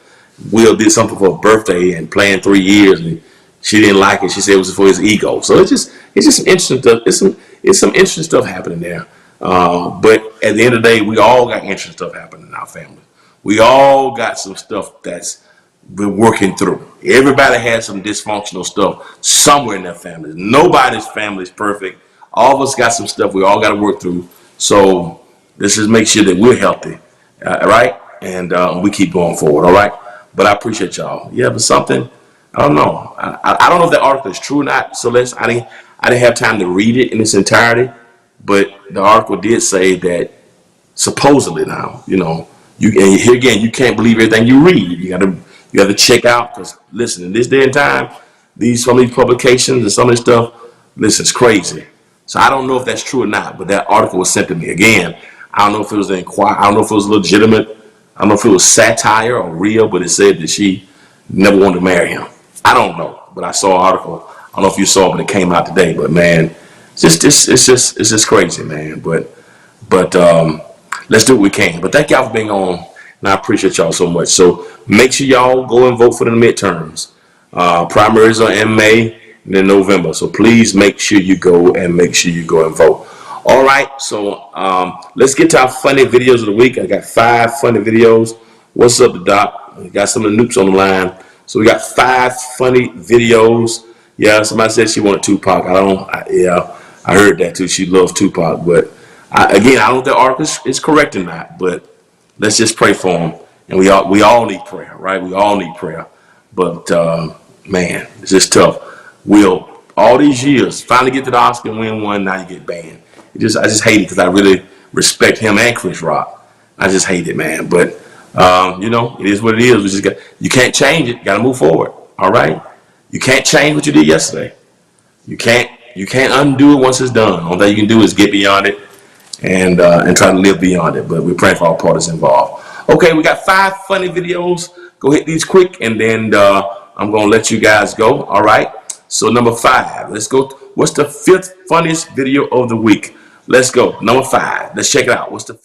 Speaker 2: Will did something for her birthday and planned 3 years, and she didn't like it. She said it was for his ego. So it's just some interesting stuff. It's some interesting stuff happening there. But at the end of the day, we all got interesting stuff happening in our family. We all got some stuff that's we're working through. Everybody has some dysfunctional stuff somewhere in their families. Nobody's family is perfect. All of us got some stuff we all got to work through. So let's just make sure that we're healthy, right? And we keep going forward, all right? But I appreciate y'all. Yeah, but something, I don't know. I don't know if that article is true or not. So I didn't have time to read it in its entirety. But the article did say that supposedly now, and here again, you can't believe everything you read. You got to check out, because listen, in this day and time, some of these publications and some of this stuff, listen, it's crazy. So I don't know if that's true or not, but that article was sent to me. Again, I don't know if it was an inquiry, I don't know if it was legitimate, I don't know if it was satire or real, but it said that she never wanted to marry him. I don't know, but I saw an article. I don't know if you saw it, but it came out today. But man, it's just crazy, man. But let's do what we can. But thank y'all for being on, and I appreciate y'all so much. So make sure y'all go and vote for the midterms. Primaries are in May and in November. So please make sure you go and vote. All right, so let's get to our funny videos of the week. I got 5 funny videos. What's up, the doc? We got some of the noops on the line. So we got 5 funny videos. Yeah, somebody said she wanted Tupac. I heard that too. She loves Tupac. But I don't know if the article is correct or not. But let's just pray for him. And we all need prayer, right? We all need prayer. But man, it's just tough. Will all these years finally get to the Oscar and win one? Now you get banned. I just hate it because I really respect him and Chris Rock. I just hate it, man. But it is what it is. You can't change it. Got to move forward. All right? You can't change what you did yesterday. You can't undo it once it's done. All that you can do is get beyond it and try to live beyond it. But we're praying for all parties involved. Okay, we got 5 funny videos. Go hit these quick, and then I'm gonna let you guys go. All right. So number 5. Let's go. What's the 5th funniest video of the week? Let's go. Number 5. Let's check it out. What's the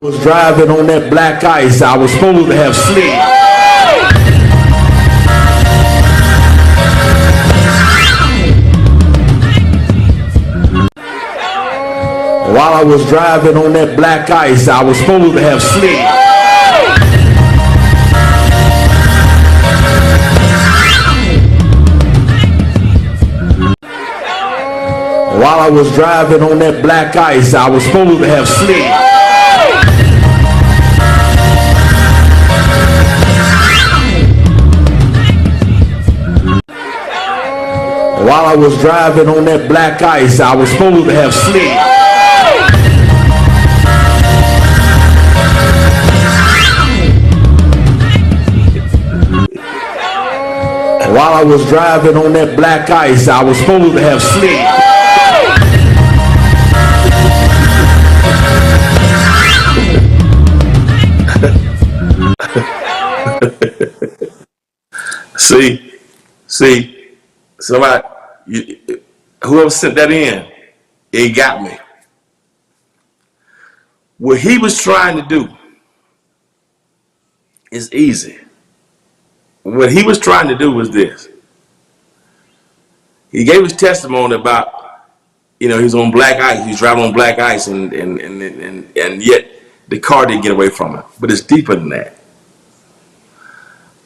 Speaker 1: Was driving on that black ice. I was supposed to have slid. While I was driving on that black ice, I was supposed to have slid. While I was driving on that black ice, I was supposed to have slid. While I was driving on that black ice, I was supposed to have slid. While I was driving on that black ice, I was supposed to have slid.
Speaker 2: See, somebody, whoever sent that in, it got me. What he was trying to do is easy. What he was trying to do was this. He gave his testimony about, he was on black ice. He was driving on black ice, and yet the car didn't get away from him. But it's deeper than that.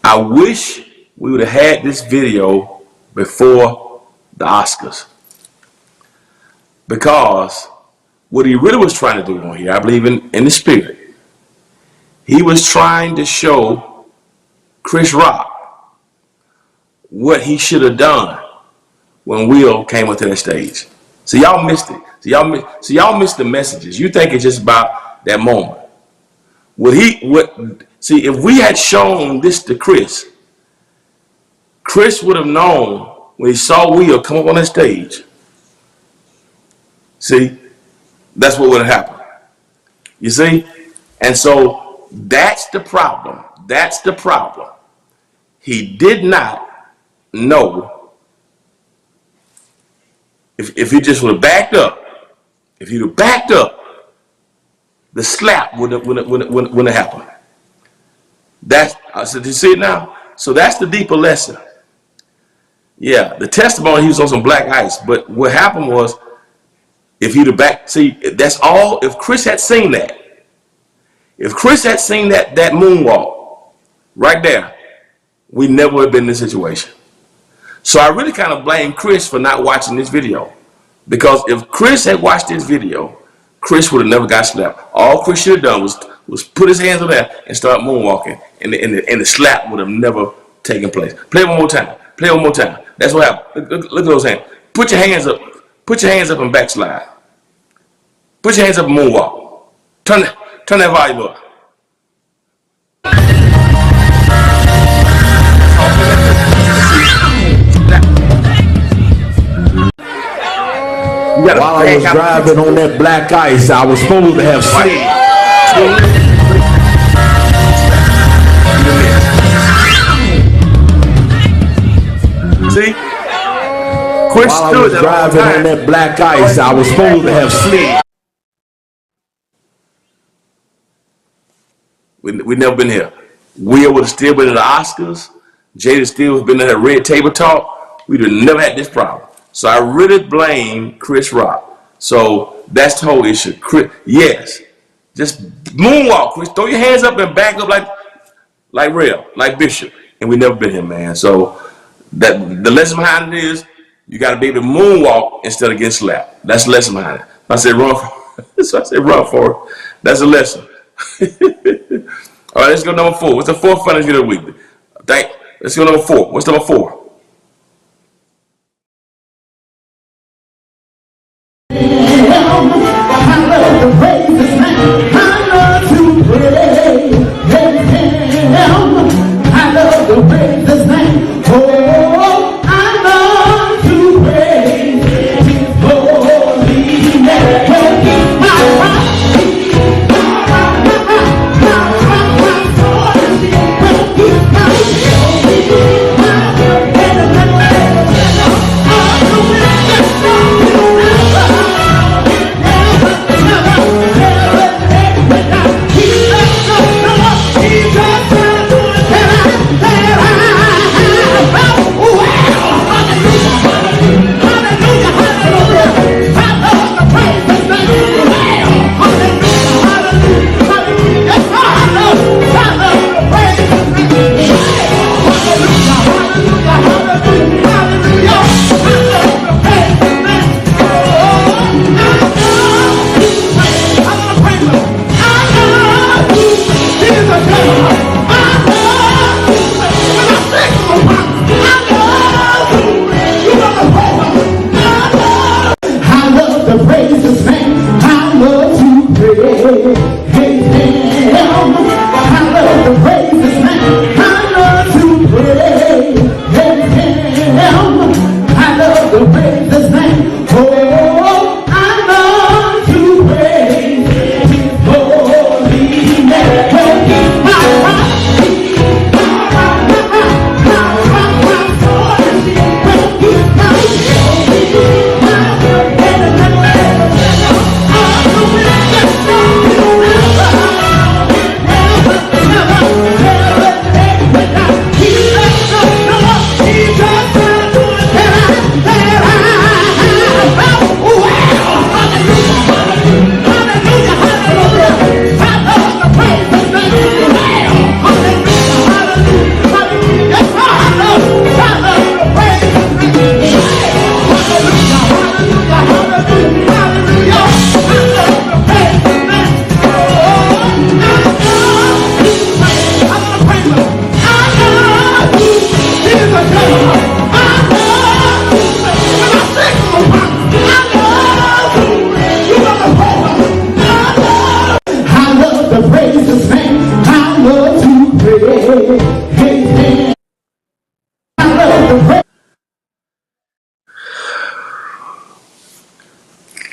Speaker 2: I wish we would have had this video before the Oscars, because what he really was trying to do on here, I believe in the spirit, he was trying to show Chris Rock what he should have done when Will came up to that stage. So y'all missed it. So y'all missed the messages. You think it's just about that moment. See, if we had shown this to Chris would have known when he saw Will come up on that stage. See, that's what would have happened. You see? And so that's the problem. That's the problem. He did not know. If he just would have backed up, if he'd have backed up, the slap wouldn't have happened. So you see it now? So that's the deeper lesson. Yeah, the testimony, he was on some black ice, but what happened was, if he'd have backed, see, that's all. If Chris had seen that, that moonwalk right there, we never would have been in this situation. So I really kind of blame Chris for not watching this video, because if Chris had watched this video, Chris would have never got slapped. All Chris should have done was put his hands on that and start moonwalking, and the slap would have never taken place. Play it one more time. Play it one more time. That's what happened. Look at those hands. Put your hands up. Put your hands up and backslide. Put your hands up and moonwalk. Turn that volume up.
Speaker 1: While I was driving on that black ice, I was supposed to have slid.
Speaker 2: See? Chris
Speaker 1: While I was driving on that black ice, I was supposed to have slid.
Speaker 2: We never been here. Will would have still been at the Oscars. Jada still would have been at that Red Table Talk. We'd have never had this problem. So I really blame Chris Rock. So that's the whole issue. Chris, yes, just moonwalk, Chris. Throw your hands up and back up like Real, like Bishop. And we never been here, man. So that the lesson behind it is, you got to be able to moonwalk instead of getting slapped. That's the lesson behind it. I say run for it. That's the lesson. All right, let's go number 4. What's the 4th funniest video of the week? Let's go number 4. What's number 4?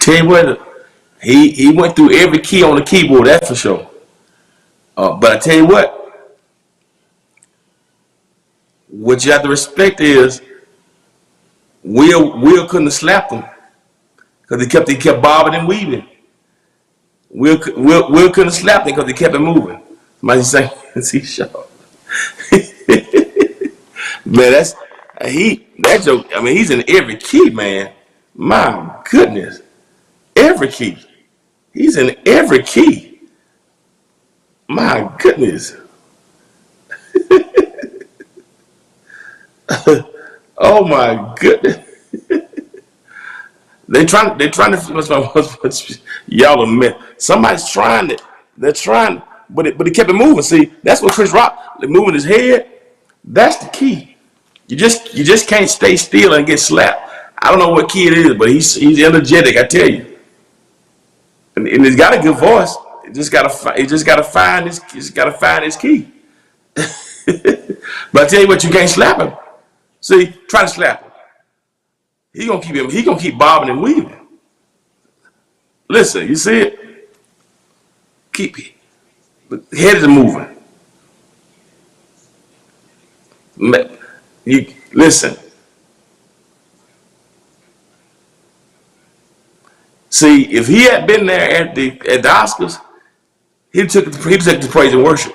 Speaker 2: Tell you what, he went through every key on the keyboard, that's for sure. But I tell you what you have to respect is Will couldn't have slapped him because he kept bobbing and weaving. Will couldn't have slapped him because he kept it moving. Somebody saying, "See, show." Man, that joke. I mean, he's in every key, man. My goodness, every key. He's in every key. My goodness. Oh my goodness. They're trying to y'all are men. Somebody's trying it. They're trying, but he kept it moving. See, that's what Chris Rock, moving his head. That's the key. You just can't stay still and get slapped. I don't know what key it is, but he's energetic, I tell you. And he's got a good voice. He just gotta find his key. But I tell you what, you can't slap him. See, try to slap him. He gonna keep bobbing and weaving. Listen, you see it? Keep it. The head is moving. You listen. See, if he had been there at the Oscars, he took the praise and worship.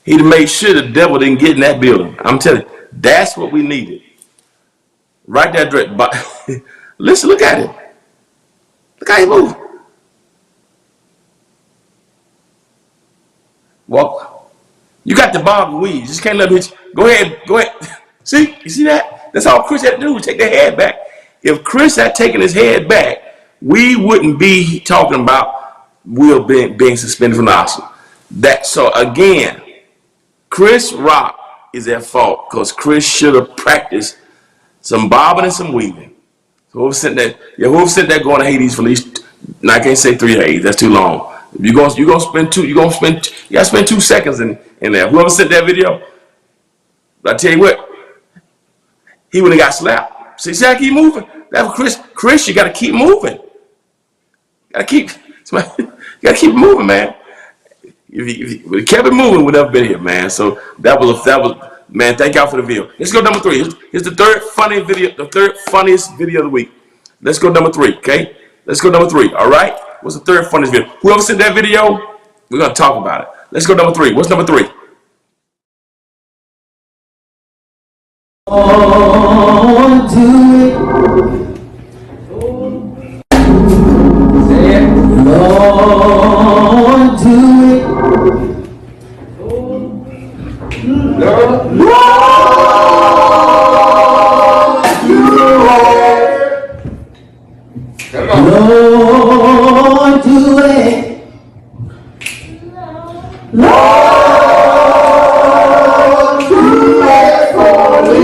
Speaker 2: He'd have made sure the devil didn't get in that building. I'm telling you, that's what we needed. Right there, but listen, look at him. Look how he moving. Well, you got the bob and weave. You just can't let him hit you. Go ahead. See, you see that? That's all Chris had to do was take the head back. If Chris had taken his head back, we wouldn't be talking about Will being suspended from the Oscar. So again, Chris Rock is at fault because Chris should have practiced some bobbing and some weaving. So whoever sent that going to Hades for at least, now I can't say 3 days, that's too long. You gotta spend 2 seconds in there. Whoever sent that video, but I tell you what, he would have got slapped. See how I keep moving? That's what Chris, you gotta keep moving. You gotta keep moving, man. If you kept it moving, we'd have been here, man. So that was man. Thank y'all for the video. Let's go number 3. Here's the third funniest video of the week. Let's go number 3, okay? Let's go number 3. All right. What's the third funniest video? Whoever sent that video, we're gonna talk about it. Let's go number 3. What's number 3?
Speaker 3: On to it. Say it. On to it. Lord, do it. Lord, do it for me.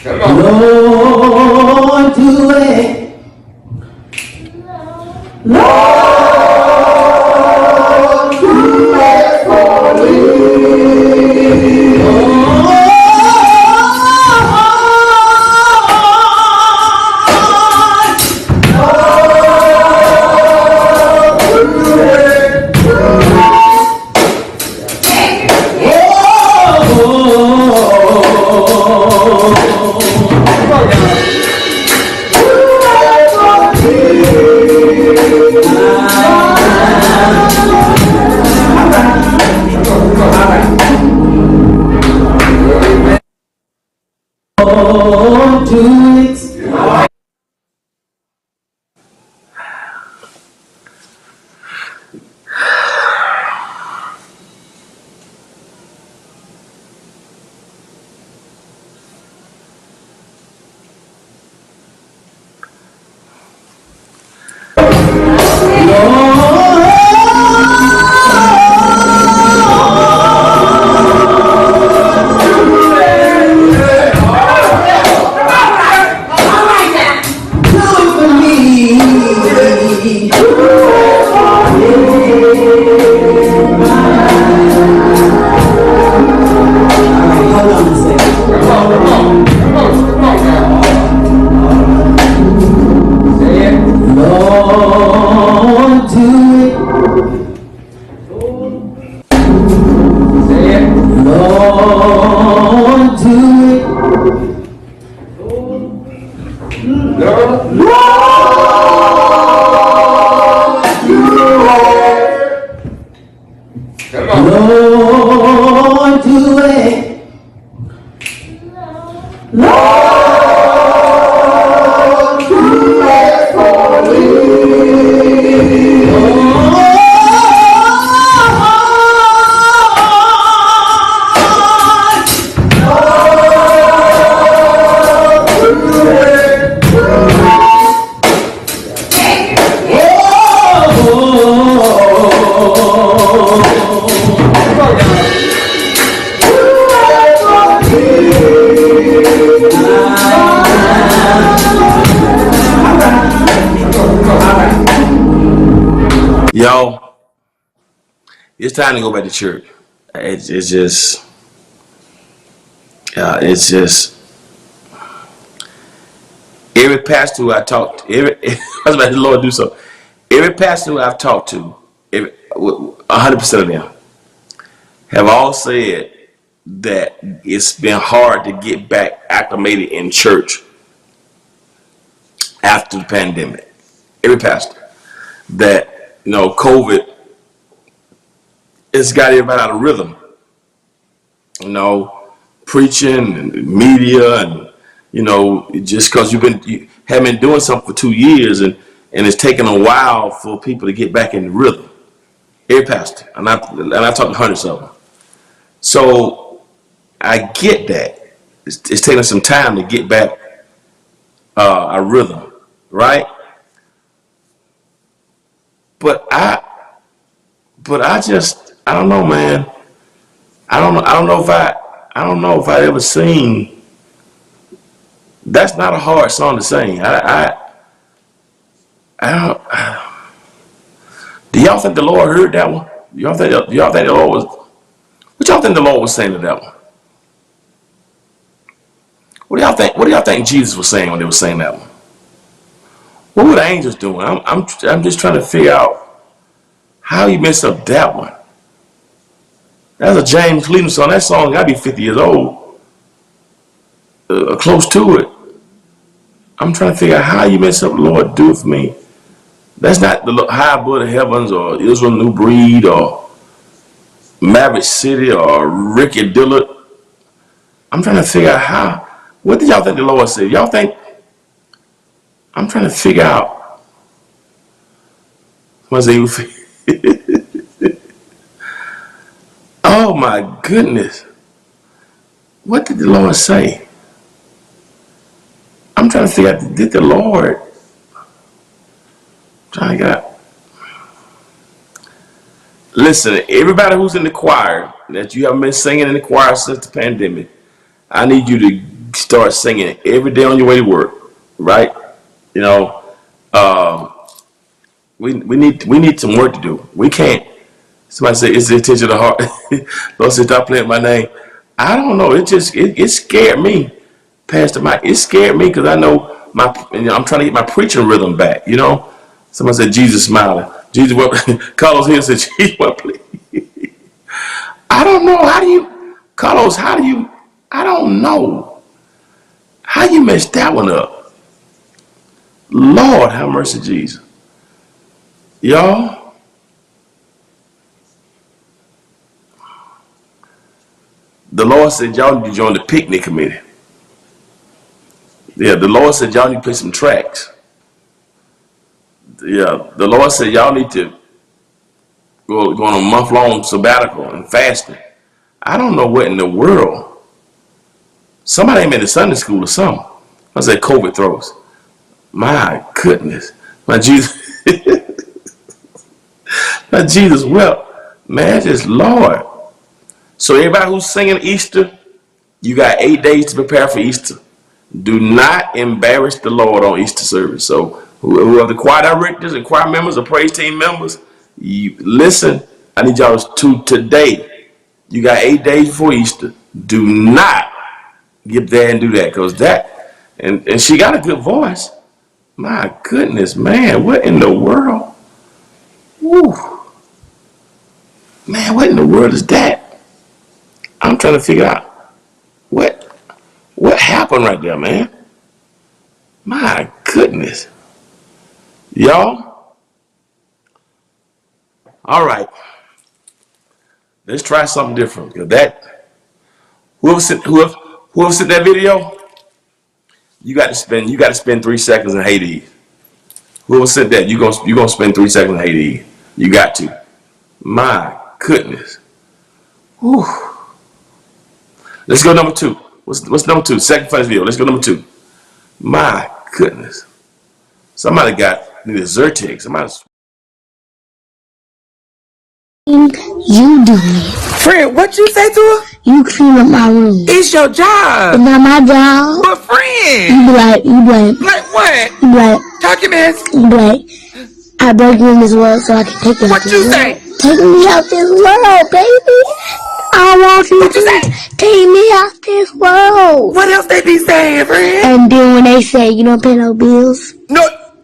Speaker 3: Lord, do it. Lord, do it for me. Lord, do it. Lord, do it. Lord, do it for me.
Speaker 2: Y'all, it's time to go back to church. It's just every pastor who I talked to, I was about the Lord do so. Every pastor who I've talked to, 100% of them have all said that it's been hard to get back acclimated in church after the pandemic. Every pastor that, COVID has got everybody out of rhythm. Preaching and media and, just because you haven't been doing something for 2 years and it's taken a while for people to get back in rhythm. Every pastor, and I talked to hundreds of them. So I get that. It's taking some time to get back a rhythm, right? But I don't know, man. I don't know if I ever seen. That's not a hard song to sing. I don't. Do y'all think the Lord heard that one? Y'all think the Lord was? What y'all think the Lord was saying to that one? What do y'all think? What do y'all think Jesus was saying when they were saying that one? What were the angels doing? I'm just trying to figure out how you messed up that one. That's a James Cleveland song. That song gotta be 50 years old, close to it. I'm trying to figure out how you messed up. Lord, do it for me. That's not the High Above the Heavens or Israel New Breed or Maverick City or Ricky Dillard. I'm trying to figure out how. What did y'all think the Lord said? Y'all think? I'm trying to figure out. Was he? Oh my goodness. What did the Lord say? I'm trying to figure out, did the Lord trying to get out? Listen, everybody who's in the choir, that you haven't been singing in the choir since the pandemic, I need you to start singing every day on your way to work, right? You know, we need some work to do. We can't. Somebody say it's the attention of the heart. Lord said, stop playing my name. I don't know. It scared me, Pastor Mike. It scared me because I know I'm trying to get my preaching rhythm back. You know, somebody said Jesus smiling. Jesus, what? Carlos here said, Jesus, what? Please. I don't know. How do you, Carlos? How do you? I don't know. How you messed that one up? Lord, have mercy, Jesus. Y'all. The Lord said y'all need to join the picnic committee. Yeah, the Lord said y'all need to play some tracks. Yeah, the Lord said y'all need to go on a month-long sabbatical and fasting. I don't know what in the world. Somebody ain't been to Sunday school or something. I said COVID throws. My goodness. My Jesus. My Jesus wept. Man, just Lord. So everybody who's singing Easter, you got 8 days to prepare for Easter. Do not embarrass the Lord on Easter service. So whoever the choir directors and choir members or praise team members, you listen, I need y'all to today. You got 8 days before Easter. Do not get there and do that, because that, and she got a good voice. My goodness, man, what in the world? Woo. Man, what in the world is that? I'm trying to figure out what happened right there, man. My goodness. Y'all. All right. Let's try something different. That whoever sent that video, you got to spend 3 seconds in Hades. Whoever sent that, you're gonna spend 3 seconds in Hades. You got to. My goodness. Whew. Let's go number 2. What's number 2? Second funniest video. Let's go number 2. My goodness. Somebody need a Zyrtec. Somebody.
Speaker 4: You do it.
Speaker 5: Friend, what you say to her?
Speaker 4: You clean up my room.
Speaker 5: It's your job.
Speaker 4: It's not my job.
Speaker 5: But friend.
Speaker 4: You be like.
Speaker 5: Like what?
Speaker 4: You be like.
Speaker 5: Talk your mess.
Speaker 4: You be like, I break you in this world so I can take you out
Speaker 5: What
Speaker 4: this
Speaker 5: you
Speaker 4: world.
Speaker 5: say?
Speaker 4: Take me out this world, baby. I want you
Speaker 5: What you
Speaker 4: to
Speaker 5: say?
Speaker 4: take me out this world.
Speaker 5: What else they be saying, friend?
Speaker 4: And then when they say you don't pay no bills,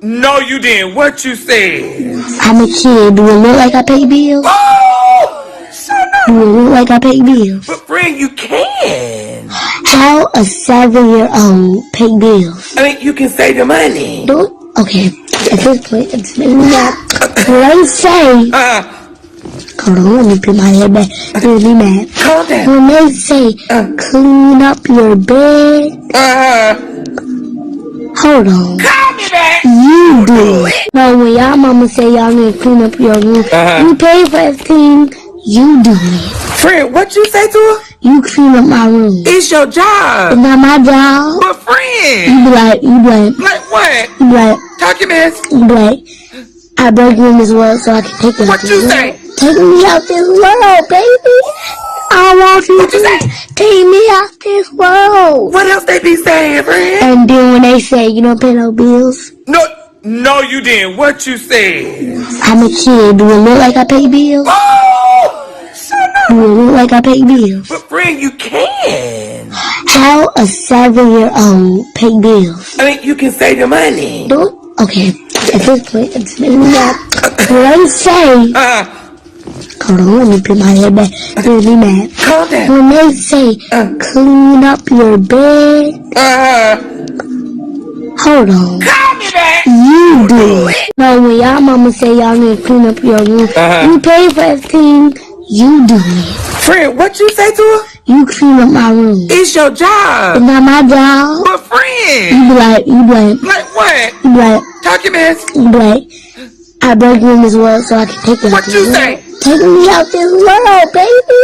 Speaker 5: No, you didn't. What you said?
Speaker 4: I'm a kid. Do it look like I pay bills?
Speaker 5: Oh, shut up.
Speaker 4: Do it look like I pay bills?
Speaker 5: But friend, you can.
Speaker 4: How a 7-year-old pay bills?
Speaker 5: I mean, you can save your money.
Speaker 4: Do it? Okay. At this point, it's maybe not. When they say, hold on, let me put my head back. Let me mad.
Speaker 5: Calm down.
Speaker 4: When they say, clean up your bed, hold on.
Speaker 5: Call me back.
Speaker 4: You do it. No, when y'all mama say y'all need to clean up your room, you pay for everything, you do it.
Speaker 5: Friend, what you say to her?
Speaker 4: You clean up my room.
Speaker 5: It's your job.
Speaker 4: It's not my job.
Speaker 5: But friend.
Speaker 4: You be like.
Speaker 5: Like what?
Speaker 4: You be like.
Speaker 5: Talk your mess.
Speaker 4: You be like, I break you in this world so I can take you out
Speaker 5: What
Speaker 4: this
Speaker 5: you
Speaker 4: world.
Speaker 5: say?
Speaker 4: Take me out this world, baby. I want you
Speaker 5: What you
Speaker 4: to
Speaker 5: say?
Speaker 4: take me out this world.
Speaker 5: What else they be saying, friend?
Speaker 4: And then when they say you don't pay no bills,
Speaker 5: No, you didn't. What you said?
Speaker 4: I'm a kid. Do it look like I pay bills?
Speaker 5: Oh, shut up.
Speaker 4: Do it look like I pay bills?
Speaker 5: But friend, you can.
Speaker 4: How a 7-year-old pay bills?
Speaker 5: I mean, you can save your money.
Speaker 4: Do it? Okay. At this point, it's maybe not. When they say, hold on, let me put my head back. Let me mad.
Speaker 5: Calm down.
Speaker 4: When they say, clean up your bed, hold on.
Speaker 5: Call me back.
Speaker 4: You do it. No, when y'all mama say y'all need to clean up your room, you pay for everything, you do it.
Speaker 5: Friend, what you say to her?
Speaker 4: You clean up my room.
Speaker 5: It's your job.
Speaker 4: It's not my job.
Speaker 5: But friend.
Speaker 4: You be like.
Speaker 5: Like what?
Speaker 4: You be like.
Speaker 5: Talk your mess.
Speaker 4: You be like, I break you in this world so I can take you out
Speaker 5: What
Speaker 4: this
Speaker 5: you
Speaker 4: world.
Speaker 5: say?
Speaker 4: Take me out this world, baby.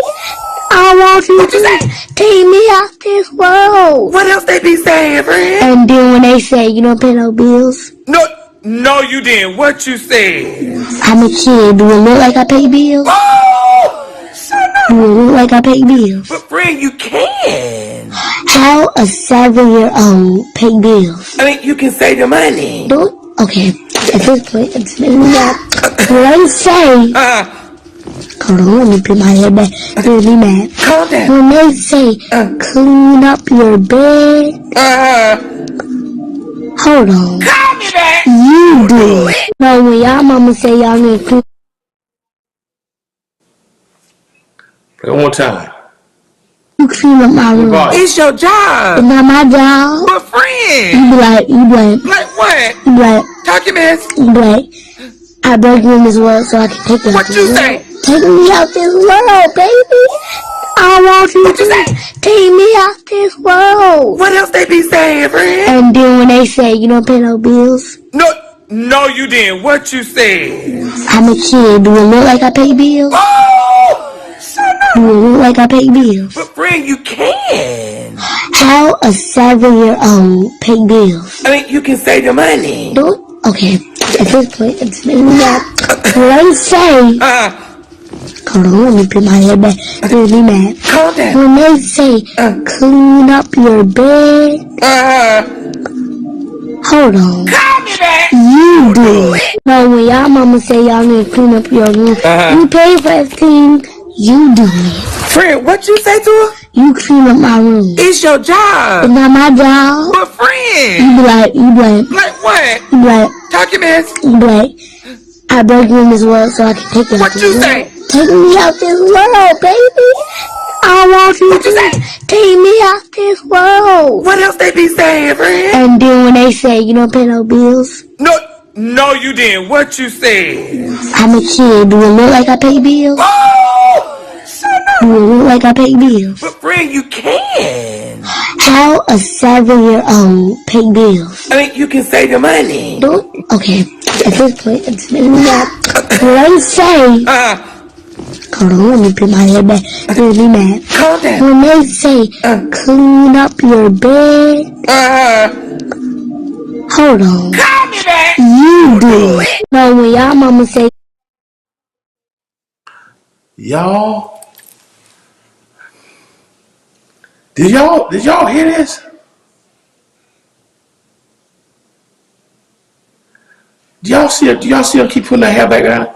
Speaker 4: I want you
Speaker 5: What you
Speaker 4: to
Speaker 5: say?
Speaker 4: take me out this world.
Speaker 5: What else they be saying, friend?
Speaker 4: And then when they say you don't pay no bills,
Speaker 5: No, you didn't. What you said?
Speaker 4: I'm a kid. Do it look like I pay bills?
Speaker 5: Oh, shut
Speaker 4: Do it look like I pay bills?
Speaker 5: But friend, you can.
Speaker 4: How a 7-year-old pay bills?
Speaker 5: I mean, you can save your money.
Speaker 4: Do okay. At this point, it's me that when they say, hold on, let me put my head back. Let me mad.
Speaker 5: Calm down.
Speaker 4: When they say, clean up your bed, hold on.
Speaker 5: Call me back.
Speaker 4: You do it. No, when y'all mama say y'all need to clean
Speaker 2: Play one more time.
Speaker 4: you clean up my room.
Speaker 2: Bye.
Speaker 5: It's your job.
Speaker 4: It's not my job.
Speaker 5: But friend.
Speaker 4: You be like,
Speaker 5: Like what?
Speaker 4: you be like,
Speaker 5: Talk your mess.
Speaker 4: you be like, I broke you in this world so I can take you out
Speaker 5: What
Speaker 4: this
Speaker 5: you
Speaker 4: world.
Speaker 5: say?
Speaker 4: Take me out this world, baby. I want you
Speaker 5: What you
Speaker 4: to
Speaker 5: say?
Speaker 4: take me out this world.
Speaker 5: What else they be saying, friend?
Speaker 4: And then when they say you don't pay no bills,
Speaker 5: No, you didn't. What you said?
Speaker 4: I'm a kid. Do it look like I pay bills?
Speaker 5: Oh, shut up.
Speaker 4: Do it look like I pay bills?
Speaker 5: But friend, you can.
Speaker 4: How a 7-year-old pay bills?
Speaker 5: I mean, you can save your money.
Speaker 4: Do it okay. At this point, it's me that when they say, hold on, let me put my head back. Let me mad.
Speaker 5: Calm down.
Speaker 4: When they say, clean up your bed, hold on.
Speaker 5: Call me back.
Speaker 4: You do it. No, when y'all mama say y'all need to clean up your room, you pay for everything, you do it.
Speaker 5: Friend, what you say to her?
Speaker 4: You clean up my room.
Speaker 5: It's your job.
Speaker 4: It's not my job.
Speaker 5: But friend.
Speaker 4: You be like,
Speaker 5: Like what?
Speaker 4: you be like,
Speaker 5: Talk your mess.
Speaker 4: you be like, I broke you in this world so I can take you out
Speaker 5: What
Speaker 4: this
Speaker 5: you
Speaker 4: world.
Speaker 5: say?
Speaker 4: Take me out this world, baby. I want you
Speaker 5: What you
Speaker 4: to
Speaker 5: say?
Speaker 4: take me out this world.
Speaker 5: What else they be saying, friend?
Speaker 4: And then when they say you don't pay no bills,
Speaker 5: No, you didn't. What you said?
Speaker 4: I'm a kid. Do it look like I pay bills?
Speaker 5: Oh, shut up.
Speaker 4: Do it look like I pay bills?
Speaker 5: But friend, you can.
Speaker 4: How a 7-year-old pay bills?
Speaker 5: I mean, you can save your money.
Speaker 4: Do it okay. At this point, it's me that when they say, hold on, let me put my head back. Let me mad.
Speaker 5: Calm down.
Speaker 4: When they say, clean up your bed, hold on.
Speaker 5: Call me back.
Speaker 4: You do it. No, when y'all mama say,
Speaker 2: Y'all, did y'all hear this? Do y'all see her keep putting her hair back on?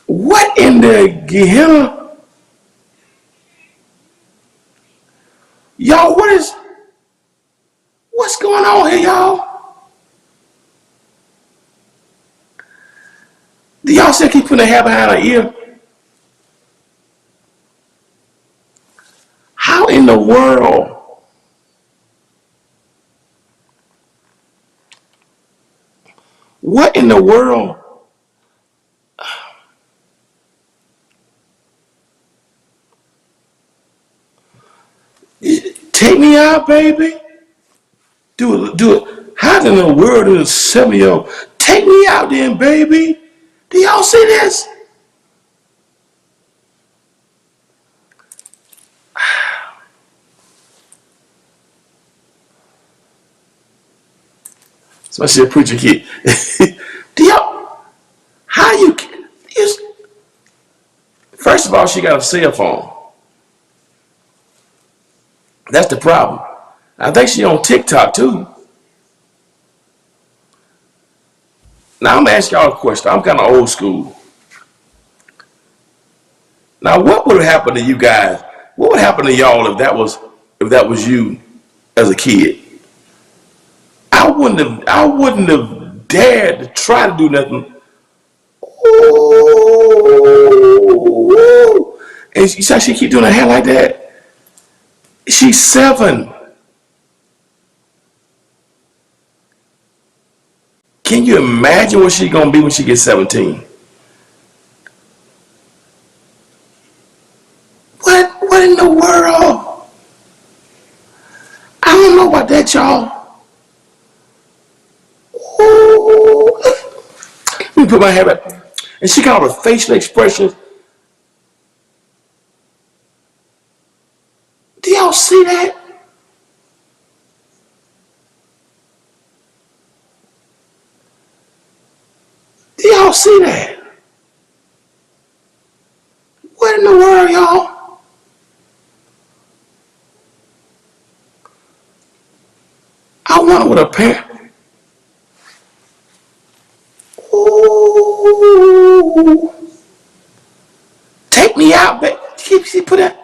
Speaker 2: What in the Gehenna? Y'all, what's going on here, y'all? Do y'all still keep putting her hair behind her ear? How in the world? What in the world? Take me out, baby. Do it. How in the world is a 7-year-old? Take me out then, baby. Do y'all see this? So I said, preacher kid. Do y'all, first of all, she got a cell phone. That's the problem. I think she on TikTok too. Now I'm gonna ask y'all a question. I'm kind of old school. Now, what would have happened to you guys? What would happen to y'all if that was you as a kid? I wouldn't have dared to try to do nothing. Ooh. And you see how she keep doing her hair like that? She's 7. Can you imagine what she's gonna be when she gets 17? What in the world? I don't know about that, y'all. Ooh. Let me put my hair back. And she got all her facial expressions. Do y'all see that? Do y'all see that? What in the world, with a pair. Ooh. Take me out, baby. She put that.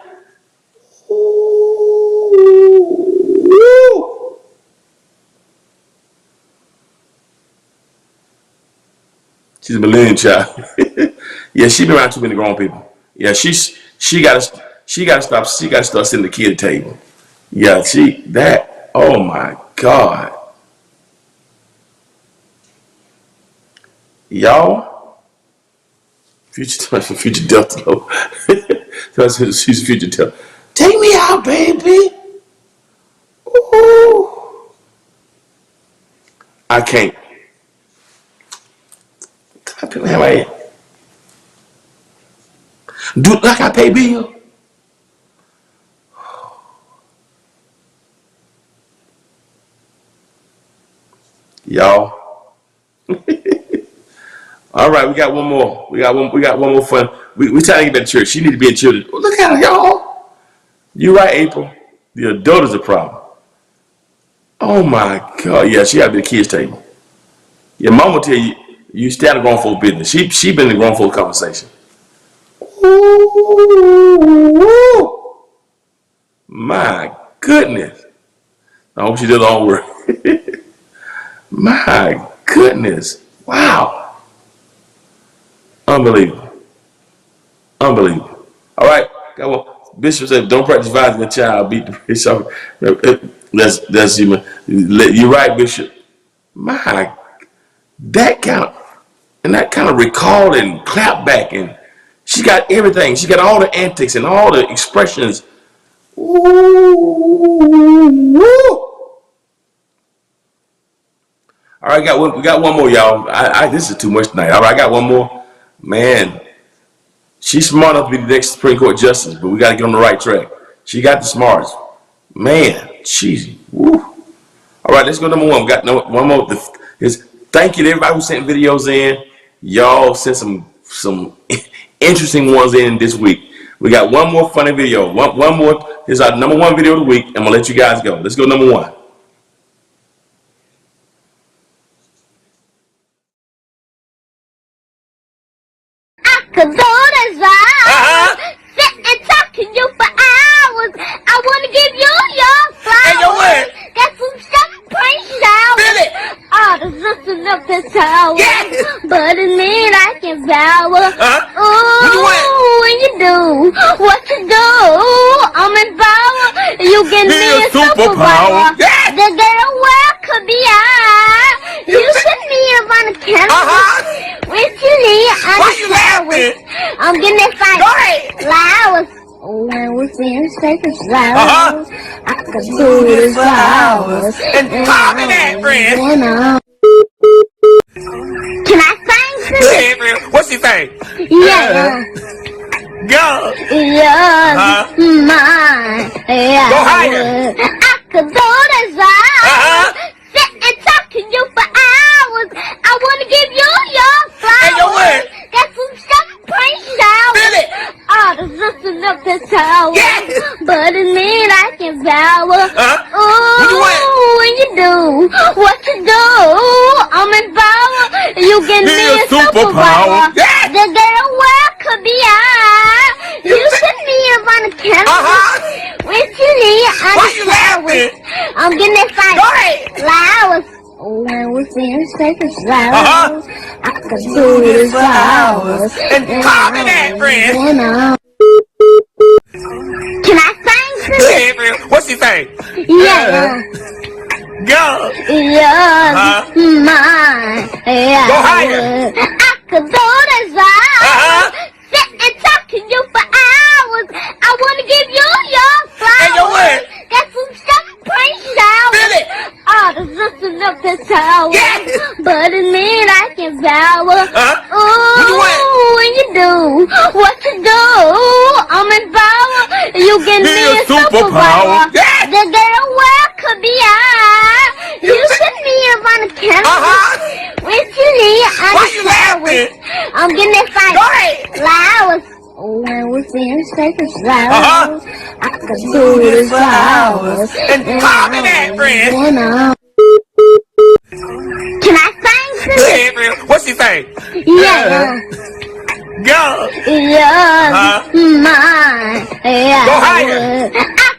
Speaker 2: Ooh. She's a millennial child. Yeah, she been around too many grown people. Yeah, she gotta stop. She gotta start sitting at the kid table. Yeah, oh my God. Y'all, future Delta though. She's future Delta. Take me out, baby. Ooh. I can't. I put my hand. Do like I pay bill. Y'all. All right, we got one more. We got one more fun. We trying to get back to church. She need to be in children. Oh, look at her, y'all. You right, April. The adult is a problem. Oh my God. Yeah, she gotta be the kids' table. Your mom will tell you, you stay out of grown folk business. She been in the grown folk conversation. Ooh. My goodness. I hope she did all work. My goodness. Wow. Unbelievable. Unbelievable. All right. Got one. Bishop said, don't practice violence with a child. Beat the bishop. That's you. You're right, Bishop. My, that kind of recall and clap back, and she got everything. She got all the antics and all the expressions. Ooh, woo. All right, we got one more, y'all. This is too much tonight. All right, I got one more. Man, she's smart enough to be the next Supreme Court justice, but we got to get on the right track. She got the smarts. Man, she's woo. All right, let's go number one. We got one more. Thank you to everybody who sent videos in. Y'all sent some interesting ones in this week. We got one more funny video. One more. Here's our number one video of the week. I'm gonna let you guys go. Let's go number one.
Speaker 4: Could go this round, sit and talk to you for hours. I wanna give you your flowers.
Speaker 5: Hey, your what?
Speaker 4: Got some champagne showers.
Speaker 5: Feel it.
Speaker 4: Oh, the sisters up the tower.
Speaker 5: Yes.
Speaker 4: But in me, I can power.
Speaker 5: What you want?
Speaker 4: Ooh, when you do what you do, I'm in power. You give me a superpower.
Speaker 5: Yes.
Speaker 4: The girl world could be I. You send me around the canvas. With you here,
Speaker 5: Why you laughing?
Speaker 4: I'm getting that fight.
Speaker 5: Go ahead.
Speaker 4: Flowers. When we see space of flowers, I could do this for hours.
Speaker 5: And call me that, friend.
Speaker 4: Can I sing to
Speaker 5: Go
Speaker 4: you?
Speaker 5: ahead, friend. What's she saying?
Speaker 4: Yeah.
Speaker 5: Go.
Speaker 4: Yeah. Mine. Yeah.
Speaker 5: Go higher.
Speaker 4: I could do this for hours. Sit and talk to you for hours. I wanna give you your flowers.
Speaker 5: Hey, your what?
Speaker 4: Got some champagne showers.
Speaker 5: Feel it.
Speaker 4: Oh, the sisters up the tower.
Speaker 5: Yes.
Speaker 4: But in me, I can power.
Speaker 5: What you
Speaker 4: Ooh,
Speaker 5: want?
Speaker 4: when you do what you do, I'm in power. You give me a superpower.
Speaker 5: Yes.
Speaker 4: The girl world could be I. You send me around the canvas. With you here,
Speaker 5: Why you laughing?
Speaker 4: I'm getting that fight.
Speaker 5: Go ahead.
Speaker 4: Flowers. When we see space of flowers, I could do this for hours.
Speaker 5: And call me that, friend.
Speaker 4: Can I sing to
Speaker 5: Go
Speaker 4: you?
Speaker 5: ahead, friend. What's she saying?
Speaker 4: Yeah.
Speaker 5: Go.
Speaker 4: Yeah. Mine. Yeah.
Speaker 5: Go higher.
Speaker 4: I could do this for hours. Sit and talk to you for hours. I wanna give you your flowers.
Speaker 5: Hey, your what?
Speaker 4: Got some champagne showers.
Speaker 5: Feel it.
Speaker 4: Oh, the sisters up the tower.
Speaker 5: Yes.
Speaker 4: But in me, I can power.
Speaker 5: What you want?
Speaker 4: Ooh, when you do what you do, I'm in power. You give me a superpower.
Speaker 5: Yes.
Speaker 4: The girl world could be I. You send me around the canvas. With you here,
Speaker 5: Why you laughing?
Speaker 4: I'm getting that fight.
Speaker 5: Go ahead.
Speaker 4: Flowers. When we see space of flowers, I could do this for hours.
Speaker 5: And call me that, friend.
Speaker 4: Yeah.
Speaker 5: Go.
Speaker 4: You're mine. Yeah.
Speaker 5: Go higher.
Speaker 4: I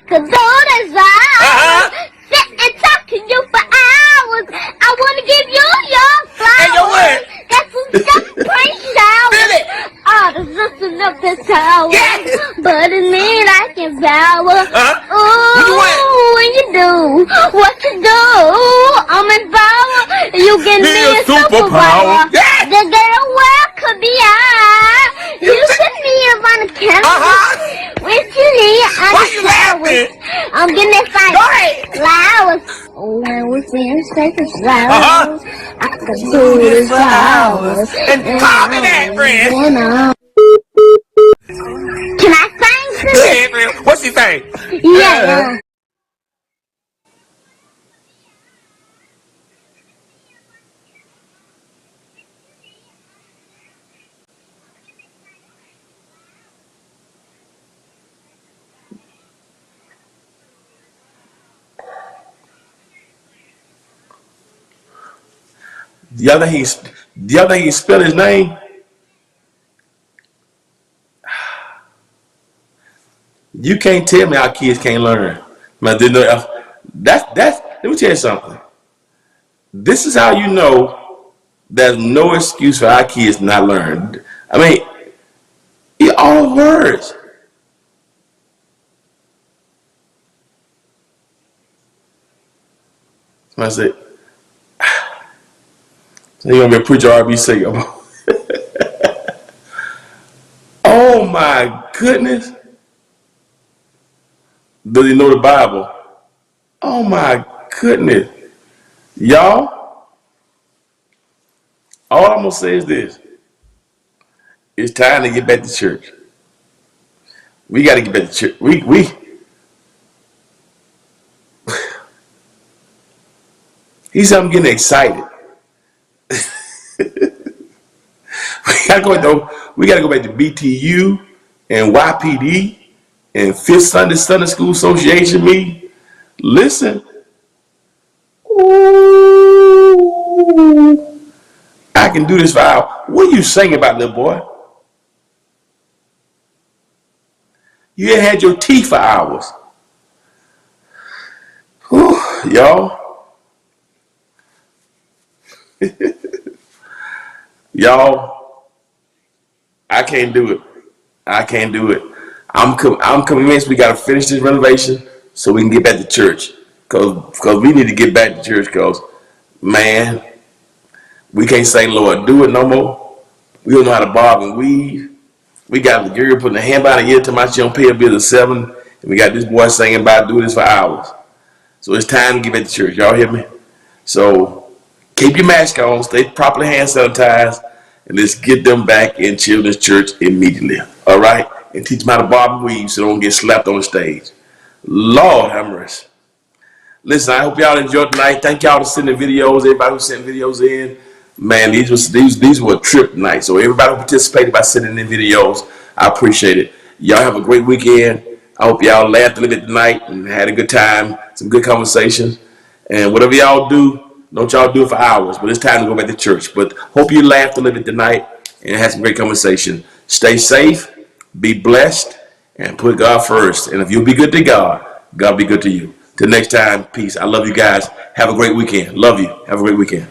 Speaker 4: could do this right. Sit and talk to you for hours. I want to give you your flowers.
Speaker 5: And your what?
Speaker 4: That's what's just pretty showers.
Speaker 5: Feel it.
Speaker 4: Oh, the lifting up the tower.
Speaker 5: Yes.
Speaker 4: But in me like your power.
Speaker 5: What you want?
Speaker 4: Ooh, when you do what you do, I'm in power. You give me
Speaker 5: Be
Speaker 4: a
Speaker 5: a superpower.
Speaker 4: superpower.
Speaker 5: Yes.
Speaker 4: The girl world could be I. You should be up on the camera. With you need
Speaker 5: Why you laughing?
Speaker 4: I'm getting
Speaker 5: Go
Speaker 4: excited.
Speaker 5: ahead.
Speaker 4: Flowers. When we see space of flowers, I could do this for hours.
Speaker 5: And call me that, friend.
Speaker 4: You know. Can I sing
Speaker 5: Go
Speaker 4: to
Speaker 5: ahead, friend. What's she saying?
Speaker 4: you? Yeah.
Speaker 2: The other he spell his name. You can't tell me our kids can't learn. Man, that's let me tell you something. This is how you know there's no excuse for our kids not learn. I mean, all words. I said, you're gonna be a preacher RBC. Oh my goodness. Does he know the Bible? Oh my goodness. Y'all, all I'm gonna say is this. It's time to get back to church. We gotta get back to church. We he said I'm getting excited. We gotta go back to BTU and YPD and Fifth Sunday School Association meeting. Listen. Ooh, I can do this for hours. What are you singing about, little boy? You ain't had your tea for hours. Whew, y'all. Y'all, I can't do it. I can't do it. I'm convinced we gotta finish this renovation so we can get back to church. Cause we need to get back to church. Cause man, we can't say Lord do it no more. We don't know how to bob and weave. We got the girl putting a hand by the ear to my she don't pay a bill of $7, and we got this boy singing about do this for hours. So it's time to get back to church. Y'all hear me? So keep your mask on, stay properly hand sanitized, and let's get them back in children's church immediately. All right? And teach them how to bob and weave so they don't get slapped on the stage. Lord have mercy. Listen, I hope y'all enjoyed tonight. Thank y'all for sending videos. Everybody who sent videos in. Man, these were a trip tonight. So everybody who participated by sending in videos, I appreciate it. Y'all have a great weekend. I hope y'all laughed a little bit tonight and had a good time, some good conversations. And whatever y'all do, don't y'all do it for hours, but it's time to go back to church. But hope you laughed a little bit tonight and had some great conversation. Stay safe, be blessed, and put God first. And if you'll be good to God, God be good to you. Till next time, peace. I love you guys. Have a great weekend. Love you. Have a great weekend.